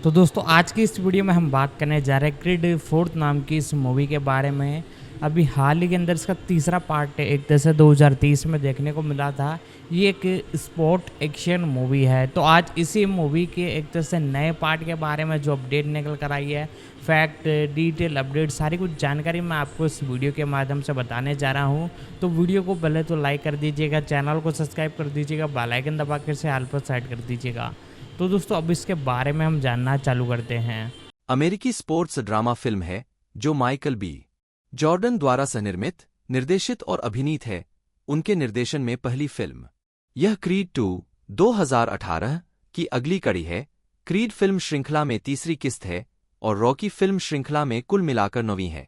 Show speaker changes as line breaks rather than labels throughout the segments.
तो दोस्तों आज की इस वीडियो में हम बात करने जा रहे हैं क्रिड फोर्थ नाम की इस मूवी के बारे में। अभी हाल ही के अंदर इसका तीसरा पार्ट है, एक तरह से 2030 में देखने को मिला था। ये एक स्पोर्ट एक्शन मूवी है। तो आज इसी मूवी के एक तरह से नए पार्ट के बारे में जो अपडेट निकल कर आई है, फैक्ट डिटेल अपडेट सारी कुछ जानकारी मैं आपको इस वीडियो के माध्यम से बताने जा रहा हूँ। तो वीडियो को पहले तो लाइक कर दीजिएगा, चैनल को सब्सक्राइब कर दीजिएगा, बेल आइकन दबा कर से ऑल पर सेट कर दीजिएगा। तो दोस्तों अब इसके बारे में हम जानना चालू करते हैं।
अमेरिकी स्पोर्ट्स ड्रामा फिल्म है जो माइकल बी जॉर्डन द्वारा सनिर्मित, निर्देशित और अभिनीत है। उनके निर्देशन में पहली फिल्म यह क्रीड 2 2018 की अगली कड़ी है। क्रीड फिल्म श्रृंखला में तीसरी किस्त है और रॉकी फिल्म श्रृंखला में कुल मिलाकर 9वीं है।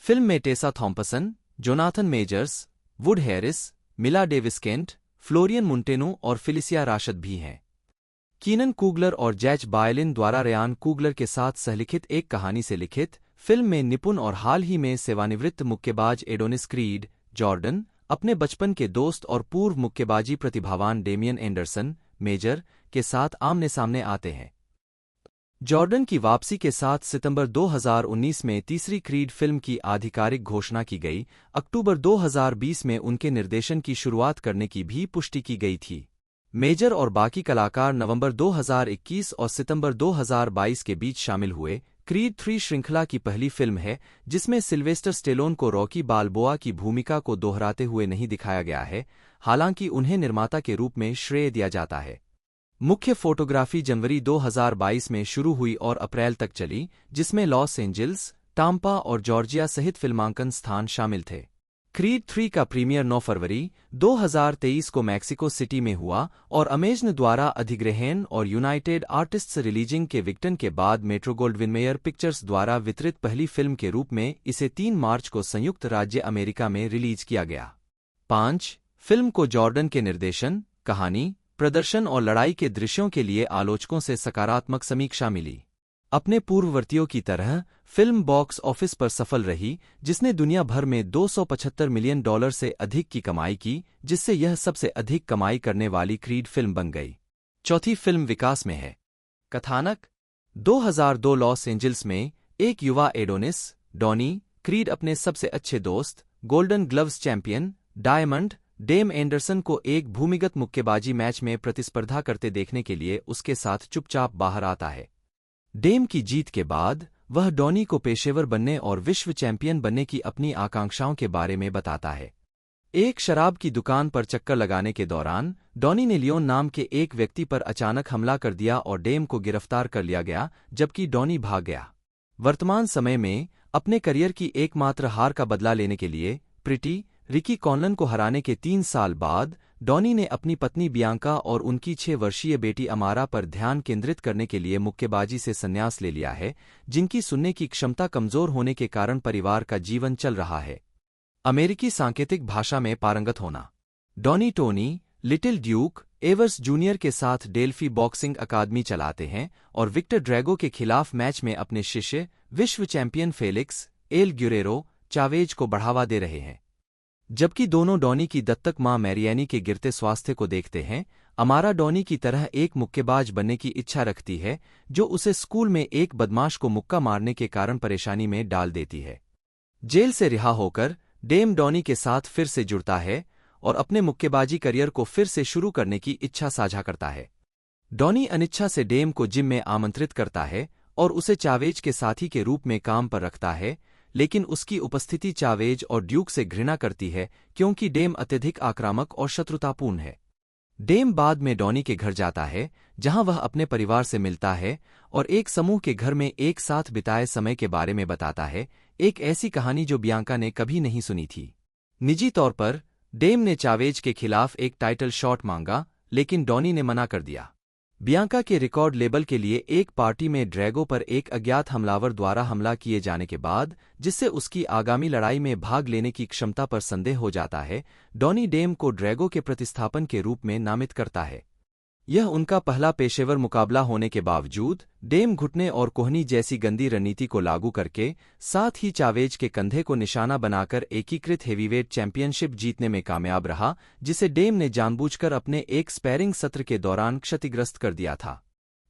फिल्म में Tessa Thompson, Jonathan measures, would Harris, मिला डेविस केंट, फ्लोरियन मुंटेनो और फिलिसिया राशद भी हैं। कीनन कूगलर और जैच बायलिन द्वारा रेयान कूगलर के साथ सहलिखित एक कहानी से लिखित फिल्म में निपुण और हाल ही में सेवानिवृत्त मुक्केबाज एडोनिस क्रीड जॉर्डन अपने बचपन के दोस्त और पूर्व मुक्केबाजी प्रतिभावान डेमियन एंडरसन मेजर के साथ आमने सामने आते हैं। जॉर्डन की वापसी के साथ सितंबर 2019 में तीसरी क्रीड फिल्म की आधिकारिक घोषणा की गई। अक्टूबर 2020 में उनके निर्देशन की शुरुआत करने की भी पुष्टि की गई थी। मेजर और बाकी कलाकार नवंबर 2021 और सितंबर 2022 के बीच शामिल हुए। क्रीड 3 श्रृंखला की पहली फिल्म है जिसमें सिल्वेस्टर स्टेलोन को रॉकी बाल्बोआ की भूमिका को दोहराते हुए नहीं दिखाया गया है, हालांकि उन्हें निर्माता के रूप में श्रेय दिया जाता है। मुख्य फोटोग्राफी जनवरी 2022 में शुरू हुई और अप्रैल तक चली, जिसमें लॉस एंजिल्स, टाम्पा और जॉर्जिया सहित फिल्मांकन स्थान शामिल थे। क्रीड 3 का प्रीमियर 9 फरवरी 2023 को मैक्सिको सिटी में हुआ और अमेजन द्वारा अधिग्रहण और यूनाइटेड आर्टिस्ट्स रिलीजिंग के विक्टन के बाद मेट्रो गोल्डविन-मेयर पिक्चर्स द्वारा वितरित पहली फिल्म के रूप में इसे 3 मार्च को संयुक्त राज्य अमेरिका में रिलीज किया गया। 5 फिल्म को जॉर्डन के निर्देशन, कहानी, प्रदर्शन और लड़ाई के दृश्यों के लिए आलोचकों से सकारात्मक समीक्षा मिली। अपने पूर्ववर्तियों की तरह फिल्म बॉक्स ऑफिस पर सफल रही, जिसने दुनिया भर में $275 मिलियन से अधिक की कमाई की, जिससे यह सबसे अधिक कमाई करने वाली क्रीड फिल्म बन गई। चौथी फिल्म विकास में है। कथानक 2002 लॉस एंजिल्स में एक युवा एडोनिस डॉनी क्रीड अपने सबसे अच्छे दोस्त, golden gloves champion Diamond Dame Anderson को एक भूमिगत मुक्केबाजी मैच में प्रतिस्पर्धा करते देखने के लिए उसके साथ चुपचाप बाहर आता है। डेम की जीत के बाद वह डॉनी को पेशेवर बनने और विश्व चैंपियन बनने की अपनी आकांक्षाओं के बारे में बताता है। एक शराब की दुकान पर चक्कर लगाने के दौरान डॉनी ने लियोन नाम के एक व्यक्ति पर अचानक हमला कर दिया और डेम को गिरफ्तार कर लिया गया, जबकि डॉनी भाग गया। वर्तमान समय में अपने करियर की एकमात्र हार का बदला लेने के लिए प्रिटी रिकी कॉनलन को हराने के 3 साल बाद डॉनी ने अपनी पत्नी बियांका और उनकी 6 वर्षीय बेटी अमारा पर ध्यान केंद्रित करने के लिए मुक्केबाजी से संन्यास ले लिया है, जिनकी सुनने की क्षमता कमजोर होने के कारण परिवार का जीवन चल रहा है। अमेरिकी सांकेतिक भाषा में पारंगत होना। Donny Tony Little Duke averse junior के साथ डेल्फी बॉक्सिंग अकादमी चलाते हैं और विक्टर ड्रैगो के खिलाफ मैच में अपने शिष्य विश्व champion Felix L Guerrero Chavez को बढ़ावा दे रहे हैं। जबकि दोनों डॉनी की दत्तक मां मैरियानी के गिरते स्वास्थ्य को देखते हैं, अमारा डॉनी की तरह एक मुक्केबाज बनने की इच्छा रखती है, जो उसे स्कूल में एक बदमाश को मुक्का मारने के कारण परेशानी में डाल देती है। जेल से रिहा होकर डेम डॉनी के साथ फिर से जुड़ता है और अपने मुक्केबाजी करियर को फिर से शुरू करने की इच्छा साझा करता है। डॉनी अनिच्छा से डेम को जिम में आमंत्रित करता है और उसे चावेज के साथी के रूप में काम पर रखता है, लेकिन उसकी उपस्थिति चावेज और ड्यूक से घृणा करती है क्योंकि डेम अत्यधिक आक्रामक और शत्रुतापूर्ण है। डेम बाद में डॉनी के घर जाता है, जहां वह अपने परिवार से मिलता है और एक समूह के घर में एक साथ बिताए समय के बारे में बताता है, एक ऐसी कहानी जो बियांका ने कभी नहीं सुनी थी। निजी तौर पर डेम ने चावेज के खिलाफ एक टाइटल शॉट मांगा, लेकिन डॉनी ने मना कर दिया। बियांका के रिकॉर्ड लेबल के लिए एक पार्टी में ड्रैगो पर एक अज्ञात हमलावर द्वारा हमला किए जाने के बाद, जिससे उसकी आगामी लड़ाई में भाग लेने की क्षमता पर संदेह हो जाता है, डॉनी डेम को ड्रैगो के प्रतिस्थापन के रूप में नामित करता है। यह उनका पहला पेशेवर मुकाबला होने के बावजूद डेम घुटने और कोहनी जैसी गंदी रणनीति को लागू करके, साथ ही चावेज के कंधे को निशाना बनाकर एकीकृत हेवीवेट चैंपियनशिप जीतने में कामयाब रहा, जिसे डेम ने जानबूझकर अपने एक स्पैरिंग सत्र के दौरान क्षतिग्रस्त कर दिया था।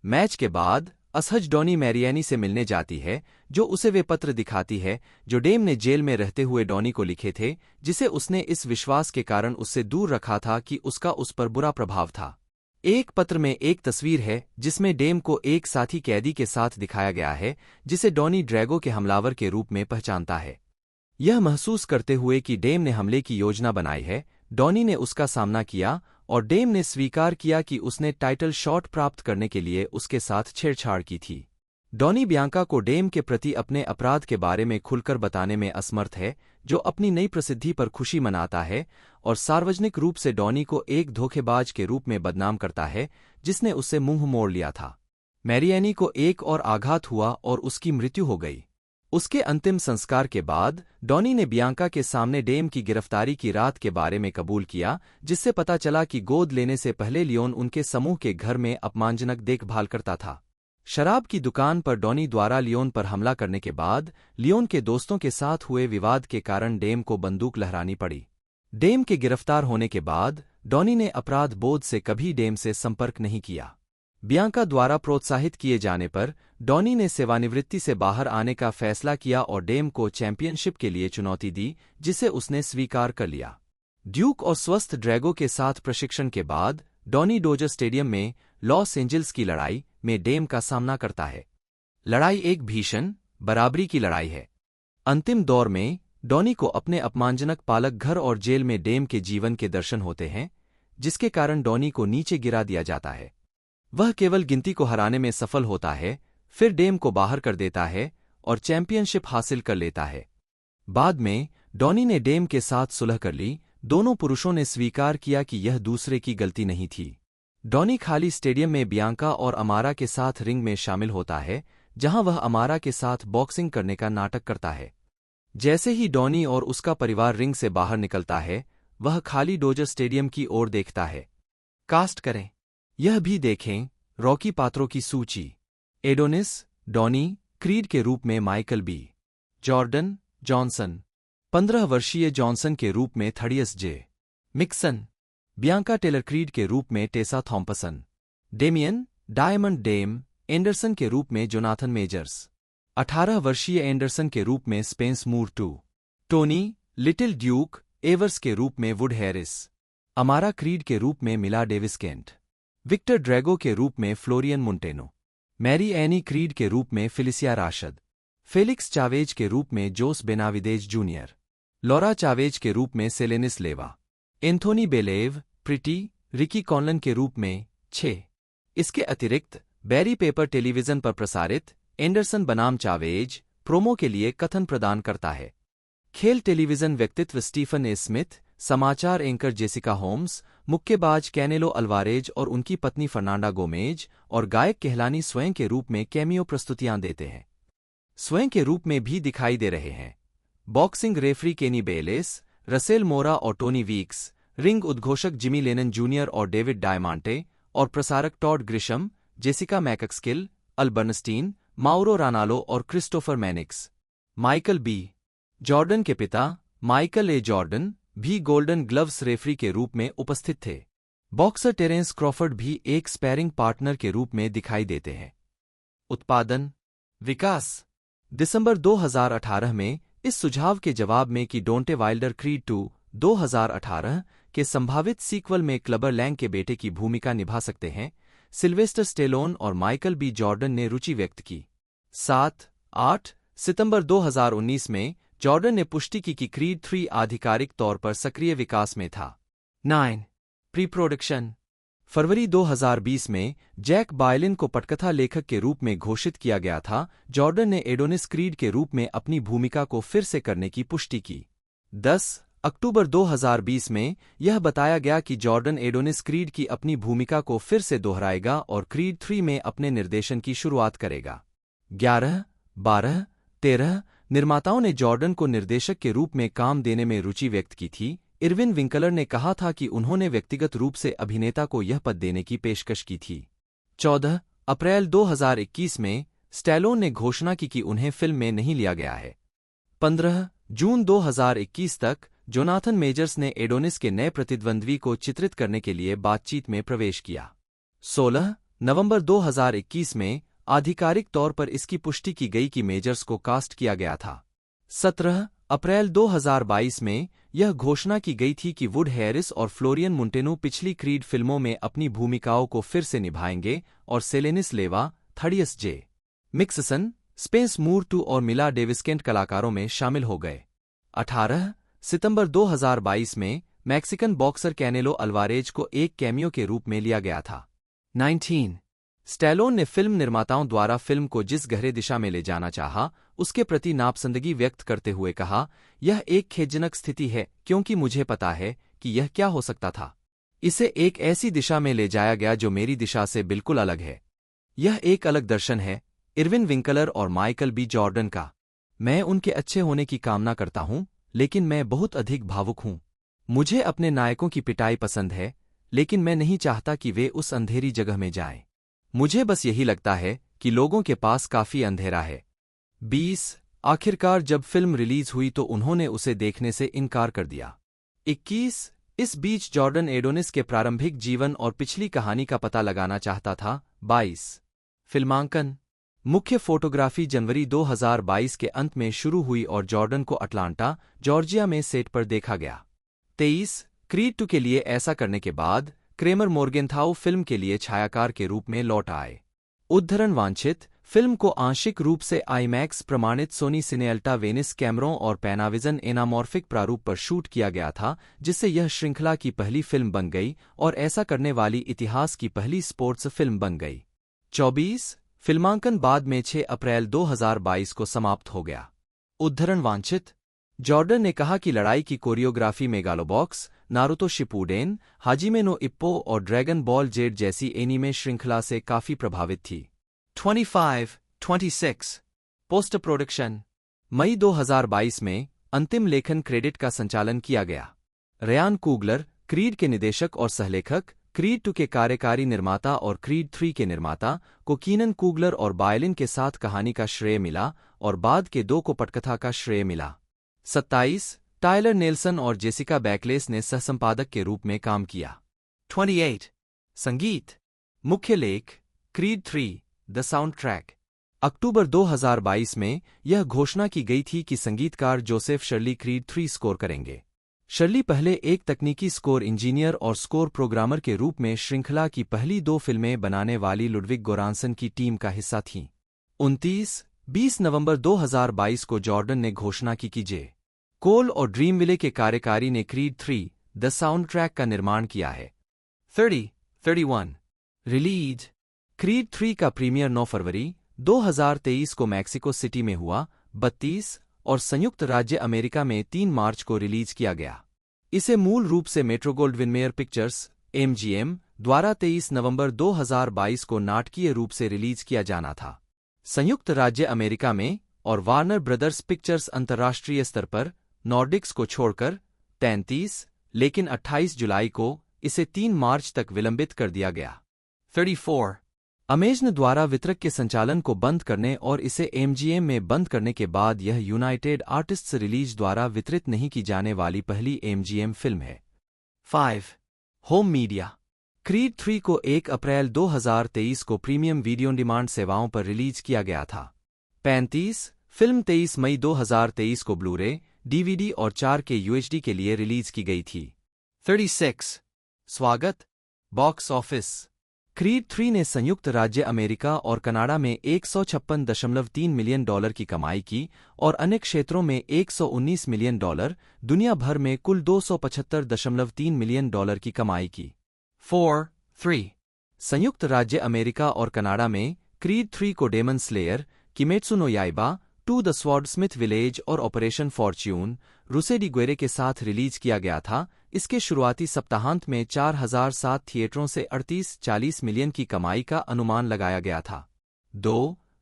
मैच के बाद असहज डॉनी मैरियानी से मिलने जाती है, जो उसे वे पत्र दिखाती है जो डेम ने जेल में रहते हुए डॉनी को लिखे थे, जिसे उसने इस विश्वास के कारण उससे दूर रखा था कि उसका उस पर बुरा प्रभाव था। एक पत्र में एक तस्वीर है जिसमें डेम को एक साथी कैदी के साथ दिखाया गया है, जिसे डॉनी ड्रैगो के हमलावर के रूप में पहचानता है। यह महसूस करते हुए कि डेम ने हमले की योजना बनाई है, डॉनी ने उसका सामना किया और डेम ने स्वीकार किया कि उसने टाइटल शॉट प्राप्त करने के लिए उसके साथ छेड़छाड़ की थी। डॉनी बियांका को डेम के प्रति अपने अपराध के बारे में खुलकर बताने में असमर्थ है, जो अपनी नई प्रसिद्धि पर खुशी मनाता है और सार्वजनिक रूप से डॉनी को एक धोखेबाज के रूप में बदनाम करता है जिसने उससे मुंह मोड़ लिया था। मैरियानी को एक और आघात हुआ और उसकी मृत्यु हो गई। उसके अंतिम संस्कार के बाद डॉनी ने बियांका के सामने डेम की गिरफ्तारी की रात के बारे में कबूल किया, जिससे पता चला कि गोद लेने से पहले लियोन उनके समूह के घर में अपमानजनक देखभाल करता था। शराब की दुकान पर डॉनी द्वारा लियोन पर हमला करने के बाद लियोन के दोस्तों के साथ हुए विवाद के कारण डेम को बंदूक लहरानी पड़ी। डेम के गिरफ्तार होने के बाद डॉनी ने अपराध बोध से कभी डेम से संपर्क नहीं किया। बियांका द्वारा प्रोत्साहित किए जाने पर डॉनी ने सेवानिवृत्ति से बाहर आने का फैसला किया और डेम को चैंपियनशिप के लिए चुनौती दी, जिसे उसने स्वीकार कर लिया। ड्यूक और स्वस्थ ड्रैगो के साथ प्रशिक्षण के बाद डॉनी डोजर स्टेडियम में लॉस एंजल्स की लड़ाई में डेम का सामना करता है। लड़ाई एक भीषण बराबरी की लड़ाई है। अंतिम दौर में डॉनी को अपने अपमानजनक पालक घर और जेल में डेम के जीवन के दर्शन होते हैं, जिसके कारण डॉनी को नीचे गिरा दिया जाता है। वह केवल गिनती को हराने में सफल होता है, फिर डेम को बाहर कर देता है और चैंपियनशिप हासिल कर लेता है। बाद में डॉनी ने डेम के साथ सुलह कर ली। दोनों पुरुषों ने स्वीकार किया कि यह दूसरे की गलती नहीं थी। डॉनी खाली स्टेडियम में बियांका और अमारा के साथ रिंग में शामिल होता है, जहां वह अमारा के साथ बॉक्सिंग करने का नाटक करता है। जैसे ही डॉनी और उसका परिवार रिंग से बाहर निकलता है, वह खाली डोजर स्टेडियम की ओर देखता है। कास्ट करें। यह भी देखें रॉकी पात्रों की सूची। एडोनिस डॉनी, क्रीड के रूप में माइकल बी जॉर्डन जॉनसन, 15 वर्षीय जॉनसन के रूप में Thaddeus J Mixon, Bianca Taylor Creed के रूप में Tessa Thompson, Damian Diamond Dame Anderson के रूप में जोनाथन मेजर्स, 18 वर्षीय एंडरसन के रूप में Spence Moore two, Tony Little Duke Evers के रूप में वुड हैरिस, अमारा क्रीड के रूप में मिला डेविस केंट, विक्टर ड्रैगो के रूप में फ्लोरियन मुंटेनो, मैरी एनी क्रीड के रूप में फिलिसिया राशद, फेलिक्स चावेज के रूप में जोस बेनाविदेज जूनियर, लॉरा चावेज के रूप में सेलेनिस लेवा, एंथोनी बेलेव प्रिटी रिकी कॉनलन के रूप में 6। इसके अतिरिक्त बैरी पेपर टेलीविजन पर प्रसारित एंडरसन बनाम चावेज प्रोमो के लिए कथन प्रदान करता है। खेल टेलीविजन व्यक्तित्व स्टीफन ए स्मिथ, समाचार एंकर जेसिका होम्स, मुक्केबाज कैनेलो अल्वारेज और उनकी पत्नी फर्नांडा गोमेज और गायक केहलानी स्वयं के रूप में कैमियो प्रस्तुतियां देते हैं। स्वयं के रूप में भी दिखाई दे रहे हैं बॉक्सिंग रेफरी केनी बेलेस, रसेल मोरा और टोनी वीक्स, रिंग उद्घोषक जिमी लेनन जूनियर और डेविड डायमांटे और प्रसारक Todd Grisham, Jessica McSkill, Al Bernstein, Mauro Ranallo और Christopher Mannix. Michael B Jordan के पिता माइकल ए जॉर्डन भी गोल्डन ग्लव्स रेफरी के रूप में उपस्थित थे। बॉक्सर टेरेंस क्रॉफर्ड भी एक स्पैरिंग पार्टनर के रूप में दिखाई देते हैं। उत्पादन विकास दिसंबर 2018 में इस सुझाव के जवाब में कि डोंटे वाइल्डर क्रीड 2 2018 के संभावित सीक्वल में क्लबर लैंग के बेटे की भूमिका निभा सकते हैं, सिल्वेस्टर स्टेलोन और माइकल बी जॉर्डन ने रुचि व्यक्त की। 7-8 सितंबर 2019 में जॉर्डन ने पुष्टि की कि क्रीड 3 आधिकारिक तौर पर सक्रिय विकास में था। 9 प्री प्रोडक्शन फरवरी 2020 में जैक बायलिन को पटकथा लेखक के रूप में घोषित किया गया था। जॉर्डन ने एडोनिस क्रीड के रूप में अपनी भूमिका को फिर से करने की पुष्टि की। 10 अक्टूबर 2020 में यह बताया गया कि जॉर्डन एडोनिस क्रीड की अपनी भूमिका को फिर से दोहराएगा और क्रीड 3 में अपने निर्देशन की शुरुआत करेगा। 11, 12, 13 निर्माताओं ने जॉर्डन को निर्देशक के रूप में काम देने में रुचि व्यक्त की थी। इरविन विंकलर ने कहा था कि उन्होंने व्यक्तिगत रूप से अभिनेता को यह पद देने की पेशकश की थी। 14 अप्रैल 2021 में स्टैलोन ने घोषणा की कि उन्हें फिल्म में नहीं लिया गया है। 15 जून 2021 तक जोनाथन मेजर्स ने एडोनिस के नए प्रतिद्वंद्वी को चित्रित करने के लिए बातचीत में प्रवेश किया। 16 नवंबर 2021 में आधिकारिक तौर पर इसकी पुष्टि की गई कि मेजर्स को कास्ट किया गया था। 17 अप्रैल 2022 में यह घोषणा की गई थी कि वुड हैरिस और फ्लोरियन मुंटेनु पिछली क्रीड फिल्मों में अपनी भूमिकाओं को फिर से निभाएंगे और सेलेनिस लेवा, थडियस जे. मिक्ससन, स्पेंस मूर टू और मिला डेविसकेंट कलाकारों में शामिल हो गए। 18 सितंबर 2022 में मैक्सिकन बॉक्सर कैनेलो अल्वारेज को एक कैमियो के रूप में लिया गया था। 19 स्टैलोन ने फिल्म निर्माताओं द्वारा फिल्म को जिस गहरे दिशा में ले जाना चाहा, उसके प्रति नापसंदगी व्यक्त करते हुए कहा, यह एक खेदजनक स्थिति है क्योंकि मुझे पता है कि यह क्या हो सकता था। इसे एक ऐसी दिशा में ले जाया गया जो मेरी दिशा से बिल्कुल अलग है। यह एक अलग दर्शन है, इरविन विंकलर और माइकल बी जॉर्डन का। मैं उनके अच्छे होने की कामना करता हूं, लेकिन मैं बहुत अधिक भावुक हूं। मुझे अपने नायकों की पिटाई पसंद है, लेकिन मैं नहीं चाहता कि वे उस अंधेरी जगह में जाएं। मुझे बस यही लगता है कि लोगों के पास काफी अंधेरा है। 20 आखिरकार जब फिल्म रिलीज हुई तो उन्होंने उसे देखने से इनकार कर दिया। 21 इस बीच जॉर्डन एडोनिस के प्रारंभिक जीवन और पिछली कहानी का पता लगाना चाहता था। 22 फिल्मांकन मुख्य फोटोग्राफी जनवरी 2022 के अंत में शुरू हुई और जॉर्डन को अटलांटा, जॉर्जिया में सेट पर देखा गया। 23 क्रीड 2 के लिए ऐसा करने के बाद क्रेमर मोर्गेनथाउ फिल्म के लिए छायाकार के रूप में लौट आए। उद्धरण वांछित फिल्म को आंशिक रूप से आईमैक्स प्रमाणित सोनी सिनेअल्टा वेनिस कैमरों और पैनाविजन एनामॉर्फिक प्रारूप पर शूट किया गया था, जिससे यह श्रृंखला की पहली फिल्म बन गई और ऐसा करने वाली इतिहास की पहली स्पोर्ट्स फिल्म बन गई। 24 फिल्मांकन बाद में 6 अप्रैल 2022 को समाप्त हो गया। उद्धरण वांछित जॉर्डन ने कहा कि लड़ाई की choreography Megalobox, Naruto Shippuden, Hajime no Ippo और ड्रैगन बॉल जेड जैसी एनीमे श्रृंखला से काफी प्रभावित थी। 26 पोस्ट प्रोडक्शन मई 2022 में अंतिम लेखन क्रेडिट का संचालन किया गया। रयान कूगलर, क्रीड के निदेशक और सहलेखक, क्रीड 2 के कार्यकारी निर्माता और क्रीड 3 के निर्माता को कीनन कूगलर और बायलिन के साथ कहानी का श्रेय मिला और बाद के 2 को पटकथा का श्रेय मिला। 27 टायलर नेल्सन और जेसिका बैकलेस ने सहसंपादक के रूप में काम किया। 28 संगीत मुख्य लेख क्रीड 3 द साउंड ट्रैक अक्टूबर 2022 में यह घोषणा की गई थी कि संगीतकार जोसेफ शर्ली क्रीड 3 स्कोर करेंगे। शर्ली पहले एक तकनीकी स्कोर इंजीनियर और स्कोर प्रोग्रामर के रूप में श्रृंखला की पहली 2 फिल्में बनाने वाली लुडविग गोरांसन की टीम का हिस्सा थीं। 20 नवंबर 2022 को जॉर्डन ने घोषणा की कि जे. कोल और ड्रीमविले के कार्यकारी ने क्रीड 3 द साउंड ट्रैक का निर्माण किया है। 31 रिलीज क्रीड 3 का प्रीमियर 9 फरवरी 2023 को मैक्सिको सिटी में हुआ। 32 और संयुक्त राज्य अमेरिका में 3 मार्च को रिलीज किया गया। इसे मूल रूप से मेट्रो-गोल्डविन-मेयर पिक्चर्स (MGM) द्वारा 23 नवंबर 2022 को नाटकीय रूप से रिलीज किया जाना था। संयुक्त राज्य अमेरिका में और वार्नर ब्रदर्स पिक्चर्स अंतर्राष्ट्रीय स्तर पर नॉर्डिक्स को छोड़कर 33, लेकिन 28 जुलाई को इसे 3 मार्च तक विलंबित कर दिया गया। 34 अमेजन द्वारा वितरक के संचालन को बंद करने और इसे MGM में बंद करने के बाद यह यूनाइटेड आर्टिस्ट्स रिलीज द्वारा वितरित नहीं की जाने वाली पहली MGM फिल्म है। 5 होम मीडिया क्रीड 3 को 1 अप्रैल 2023 को प्रीमियम वीडियो डिमांड सेवाओं पर रिलीज किया गया था। 35 फिल्म 23 मई 2023 को ब्लू-रे, DVD और 4K UHD के लिए रिलीज की गई थी। 36 स्वागत बॉक्स ऑफिस क्रीड 3 ने संयुक्त राज्य अमेरिका और कनाडा में $156.3 मिलियन की कमाई की और अन्य क्षेत्रों में $119 मिलियन, दुनिया भर में कुल $275.3 मिलियन की कमाई की। 3 संयुक्त राज्य अमेरिका और कनाडा में क्रीड 3 को Demon Slayer, Kimetsu no Yaiba, To the Swordsmith Village और ऑपरेशन फॉर्च्यून, रुसेडी ग्वेरे के साथ रिलीज किया गया था। इसके शुरुआती सप्ताहांत में 4007 थिएटरों से 38-40 मिलियन की कमाई का अनुमान लगाया गया था।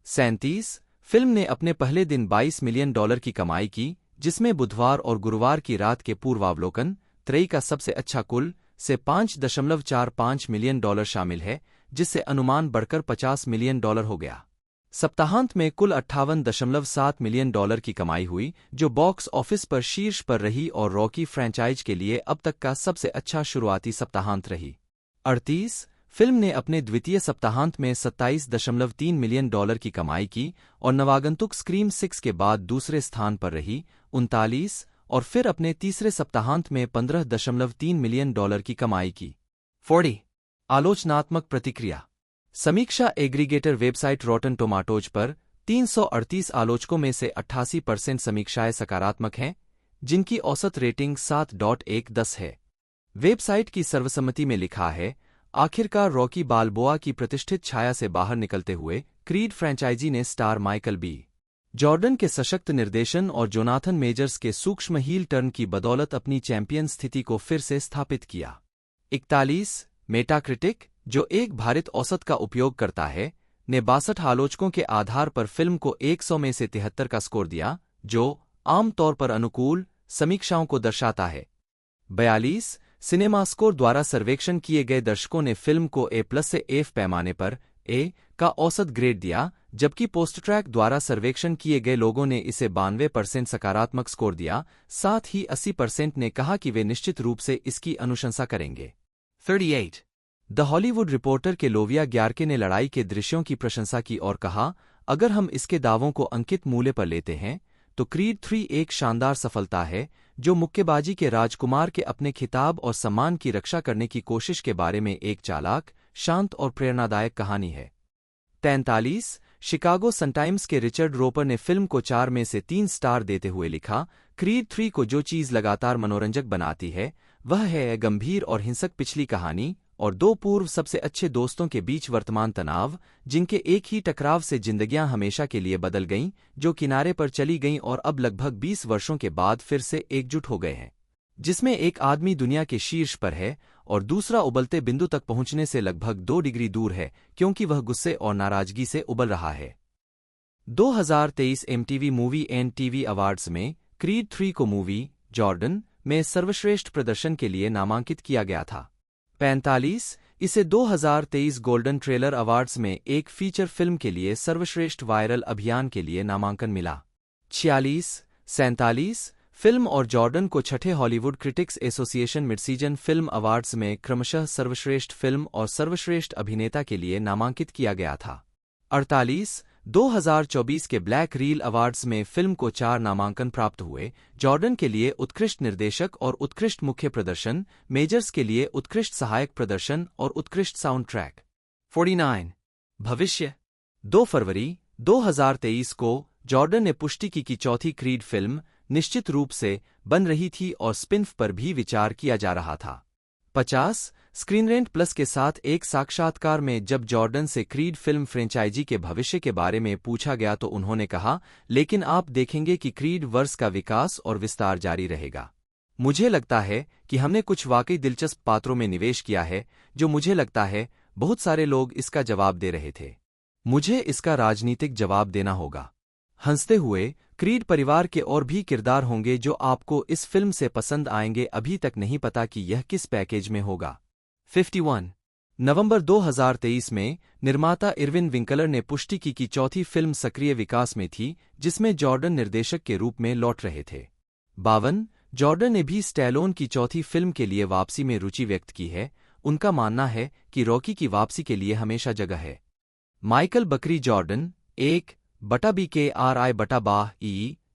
37 फिल्म ने अपने पहले दिन $22 मिलियन की कमाई की, जिसमें बुधवार और गुरुवार की रात के पूर्वावलोकन त्रयी का सबसे अच्छा कुल से $5.45 मिलियन शामिल है, जिससे अनुमान बढ़कर $50 मिलियन हो गया। सप्ताहांत में कुल $58.7 मिलियन की कमाई हुई, जो बॉक्स ऑफिस पर शीर्ष पर रही और रॉकी फ्रैंचाइज के लिए अब तक का सबसे अच्छा शुरुआती सप्ताहांत रही। 38 फिल्म ने अपने द्वितीय सप्ताहांत में 27.3 मिलियन डॉलर की कमाई की और नवागंतुक स्क्रीम 6 के बाद दूसरे स्थान पर रही 39 और फिर अपने तीसरे सप्ताहांत में 15.3 मिलियन डॉलर की कमाई की। 40 आलोचनात्मक प्रतिक्रिया। समीक्षा एग्रीगेटर वेबसाइट रॉटन टोमाटोज पर 338 आलोचकों में से 88% समीक्षाएं सकारात्मक हैं, जिनकी औसत रेटिंग 7.1/10 है। वेबसाइट की सर्वसम्मति में लिखा है, आखिरकार रॉकी बाल्बोआ की प्रतिष्ठित छाया से बाहर निकलते हुए क्रीड फ्रेंचाइजी ने स्टार माइकल बी. जॉर्डन के सशक्त निर्देशन और जोनाथन मेजर्स के सूक्ष्म हील टर्न की बदौलत अपनी चैंपियन स्थिति को फिर से स्थापित किया। 41 मेटाक्रिटिक, जो एक भारित औसत का उपयोग करता है, ने 62 आलोचकों के आधार पर फिल्म को 100 में से 73 का स्कोर दिया, जो आमतौर पर अनुकूल समीक्षाओं को दर्शाता है। 42 सिनेमास्कोर द्वारा सर्वेक्षण किए गए दर्शकों ने फिल्म को A+ से F पैमाने पर A का औसत ग्रेड दिया, जबकि पोस्टट्रैक द्वारा सर्वेक्षण किए गए लोगों ने इसे 92% सकारात्मक स्कोर दिया। साथ ही 80% ने कहा कि वे निश्चित रूप से इसकी अनुशंसा करेंगे। 38 द हॉलीवुड रिपोर्टर के लोविया ग्यारके ने लड़ाई के दृश्यों की प्रशंसा की और कहा, अगर हम इसके दावों को अंकित मूल्य पर लेते हैं तो क्रीड 3 एक शानदार सफलता है, जो मुक्केबाजी के राजकुमार के अपने खिताब और सम्मान की रक्षा करने की कोशिश के बारे में एक चालाक, शांत और प्रेरणादायक कहानी है। 43 शिकागो सनटाइम्स के रिचर्ड रोपर ने फिल्म को 4 में से 3 स्टार देते हुए लिखा, क्रीड 3 को जो चीज लगातार मनोरंजक बनाती है वह है गंभीर और हिंसक पिछली कहानी और 2 पूर्व सबसे अच्छे दोस्तों के बीच वर्तमान तनाव, जिनके एक ही टकराव से जिंदगियां हमेशा के लिए बदल गईं, जो किनारे पर चली गईं और अब लगभग 20 वर्षों के बाद फिर से एकजुट हो गए हैं, जिसमें एक आदमी दुनिया के शीर्ष पर है और दूसरा उबलते बिंदु तक पहुंचने से लगभग 2 डिग्री दूर है, क्योंकि वह गुस्से और नाराजगी से उबल रहा है। 2023 MTV movie and TV awards में क्रीड 3 को मूवी जॉर्डन में सर्वश्रेष्ठ प्रदर्शन के लिए नामांकित किया गया था। 45 इसे 2023 गोल्डन ट्रेलर अवार्ड्स में एक फीचर फिल्म के लिए सर्वश्रेष्ठ वायरल अभियान के लिए नामांकन मिला। 47 फिल्म और जॉर्डन को छठे Hollywood Critics Association midseason film awards में क्रमशः सर्वश्रेष्ठ फिल्म और सर्वश्रेष्ठ अभिनेता के लिए नामांकित किया गया था। 48 2024 के ब्लैक रील अवार्ड्स में फिल्म को 4 नामांकन प्राप्त हुए, जॉर्डन के लिए उत्कृष्ट निर्देशक और उत्कृष्ट मुख्य प्रदर्शन, मेजर्स के लिए उत्कृष्ट सहायक प्रदर्शन और उत्कृष्ट साउंड ट्रैक। 49 भविष्य 2 फरवरी 2023 को जॉर्डन ने पुष्टि की कि चौथी क्रीड फिल्म निश्चित रूप से बन रही थी और स्पिन-ऑफ पर भी विचार किया जा रहा था। 50 स्क्रीनरेंट प्लस के साथ एक साक्षात्कार में जब जॉर्डन से क्रीड फिल्म फ्रेंचाइजी के भविष्य के बारे में पूछा गया तो उन्होंने कहा, लेकिन आप देखेंगे कि क्रीड वर्स का विकास और विस्तार जारी रहेगा। मुझे लगता है कि हमने कुछ वाकई दिलचस्प पात्रों में निवेश किया है, जो मुझे लगता है बहुत सारे लोग इसका जवाब दे रहे थे। मुझे इसका राजनीतिक जवाब देना होगा। हंसते हुए, क्रीड परिवार के और भी किरदार होंगे जो आपको इस फिल्म से पसंद आएंगे। अभी तक नहीं पता कि यह किस पैकेज में होगा। 51 नवंबर 2023 में निर्माता इरविन विंकलर ने पुष्टि की कि चौथी फिल्म सक्रिय विकास में थी, जिसमें जॉर्डन निर्देशक के रूप में लौट रहे थे। 52 जॉर्डन ने भी स्टैलोन की चौथी फिल्म के लिए वापसी में रुचि व्यक्त की है। उनका मानना है कि रॉकी की वापसी के लिए हमेशा जगह है। माइकल बकरी जॉर्डन 1/BKRI/BAE,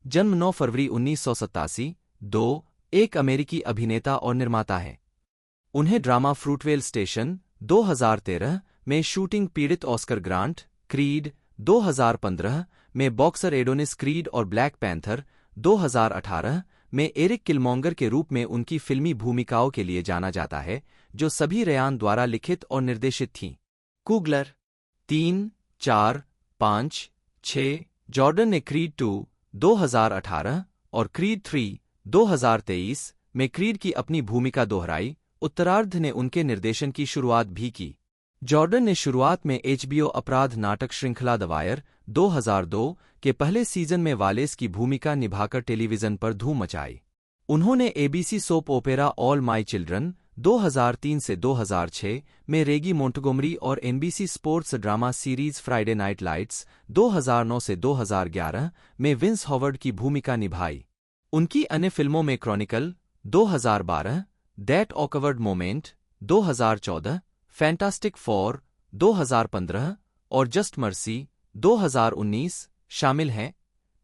जन्म 9 फरवरी 1987, 2 एक अमेरिकी अभिनेता और निर्माता हैं। उन्हें ड्रामा फ्रूटवेल स्टेशन 2013 में शूटिंग पीड़ित ऑस्कर ग्रांट, क्रीड 2015 में बॉक्सर एडोनिस क्रीड और ब्लैक पैंथर 2018 में एरिक किलमोंगर के रूप में उनकी फिल्मी भूमिकाओं के लिए जाना जाता है, जो सभी रयान द्वारा लिखित और निर्देशित थीं। कुगलर 3, 4, 5, 6 जॉर्डन ने क्रीड 2 2018 और क्रीड 3 2023 में क्रीड की अपनी भूमिका दोहराई। उत्तरार्ध ने उनके निर्देशन की शुरुआत भी की। जॉर्डन ने शुरुआत में HBO अपराध नाटक श्रृंखला द वायर 2002 के पहले सीजन में वालेस की भूमिका निभाकर टेलीविजन पर धूम मचाई। उन्होंने ABC soap opera all my children 2003 से 2006 में रेगी मोंटगोमरी और NBC sports drama series Friday night lights 2009 से 2011 में विंस हॉवर्ड की भूमिका निभाई। उनकी अन्य फिल्मों में Chronicle 2012, that awkward moment 2014, fantastic four 2015 और जस्ट मर्सी 2019 शामिल हैं,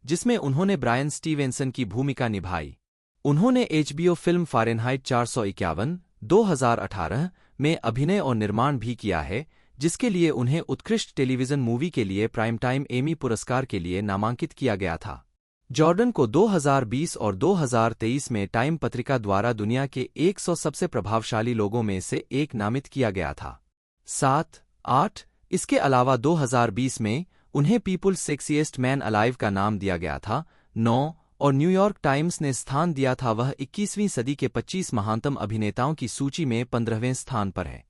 जिसमें उन्होंने ब्रायन स्टीवेंसन की भूमिका निभाई। उन्होंने एचबीओ फिल्म फ़ारेनहाइट 451 2018 में अभिनय और निर्माण भी किया है, जिसके लिए उन्हें उत्कृष्ट टेलीविजन मूवी के लिए प्राइम टाइम एमी पुरस्कार के लिए नामांकित किया गया था। जॉर्डन को 2020 और 2023 में टाइम पत्रिका द्वारा दुनिया के 100 सबसे प्रभावशाली लोगों में से एक नामित किया गया था। 7-8 इसके अलावा 2020 में उन्हें पीपुल्स सेक्सीएस्ट मैन अलाइव का नाम दिया गया था। 9 और न्यूयॉर्क टाइम्स ने स्थान दिया था वह 21वीं सदी के 25 महानतम अभिनेताओं की सूची में 15वें स्थान पर है।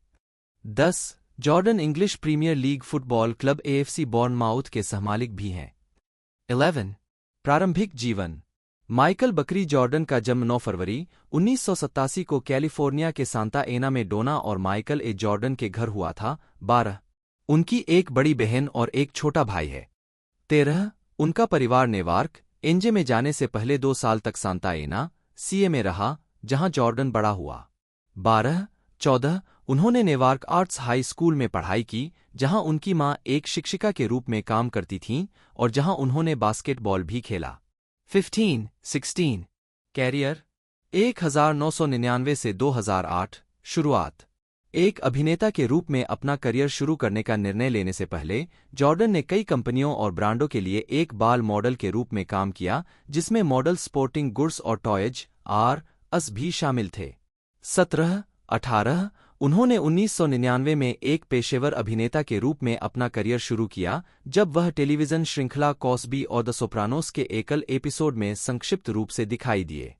10 Jordan English Premier League football club AFC Bournemouth के सहमालिक भी हैं। 11 प्रारंभिक जीवन। माइकल बकरी जॉर्डन का जन्म 9 फरवरी 1987 को कैलिफोर्निया के सांता एना में डोना और माइकल ए जॉर्डन के घर हुआ था। 12 उनकी एक बड़ी बहन और एक छोटा भाई है। 13 उनका परिवार नेवार्क एनजे में जाने से पहले 2 साल तक सांता एना सीए में रहा, जहां जॉर्डन बड़ा हुआ। 14 उन्होंने नेवार्क आर्ट्स हाई स्कूल में पढ़ाई की, जहां उनकी मां एक शिक्षिका के रूप में काम करती थीं और जहां उन्होंने बास्केटबॉल भी खेला। 16 कैरियर 1999 से 2008 शुरुआत। एक अभिनेता के रूप में अपना करियर शुरू करने का निर्णय लेने से पहले जॉर्डन ने कई कंपनियों और ब्रांडों के लिए एक बाल मॉडल के रूप में काम किया, जिसमें मॉडल स्पोर्टिंग गुड्स और टॉयज अस भी शामिल थे। 17-18 उन्होंने 1999 में एक पेशेवर अभिनेता के रूप में अपना करियर शुरू किया, जब वह टेलीविजन श्रृंखला कॉस्बी और द सोप्रानोस के एकल एपिसोड में संक्षिप्त रूप से दिखाई दिए।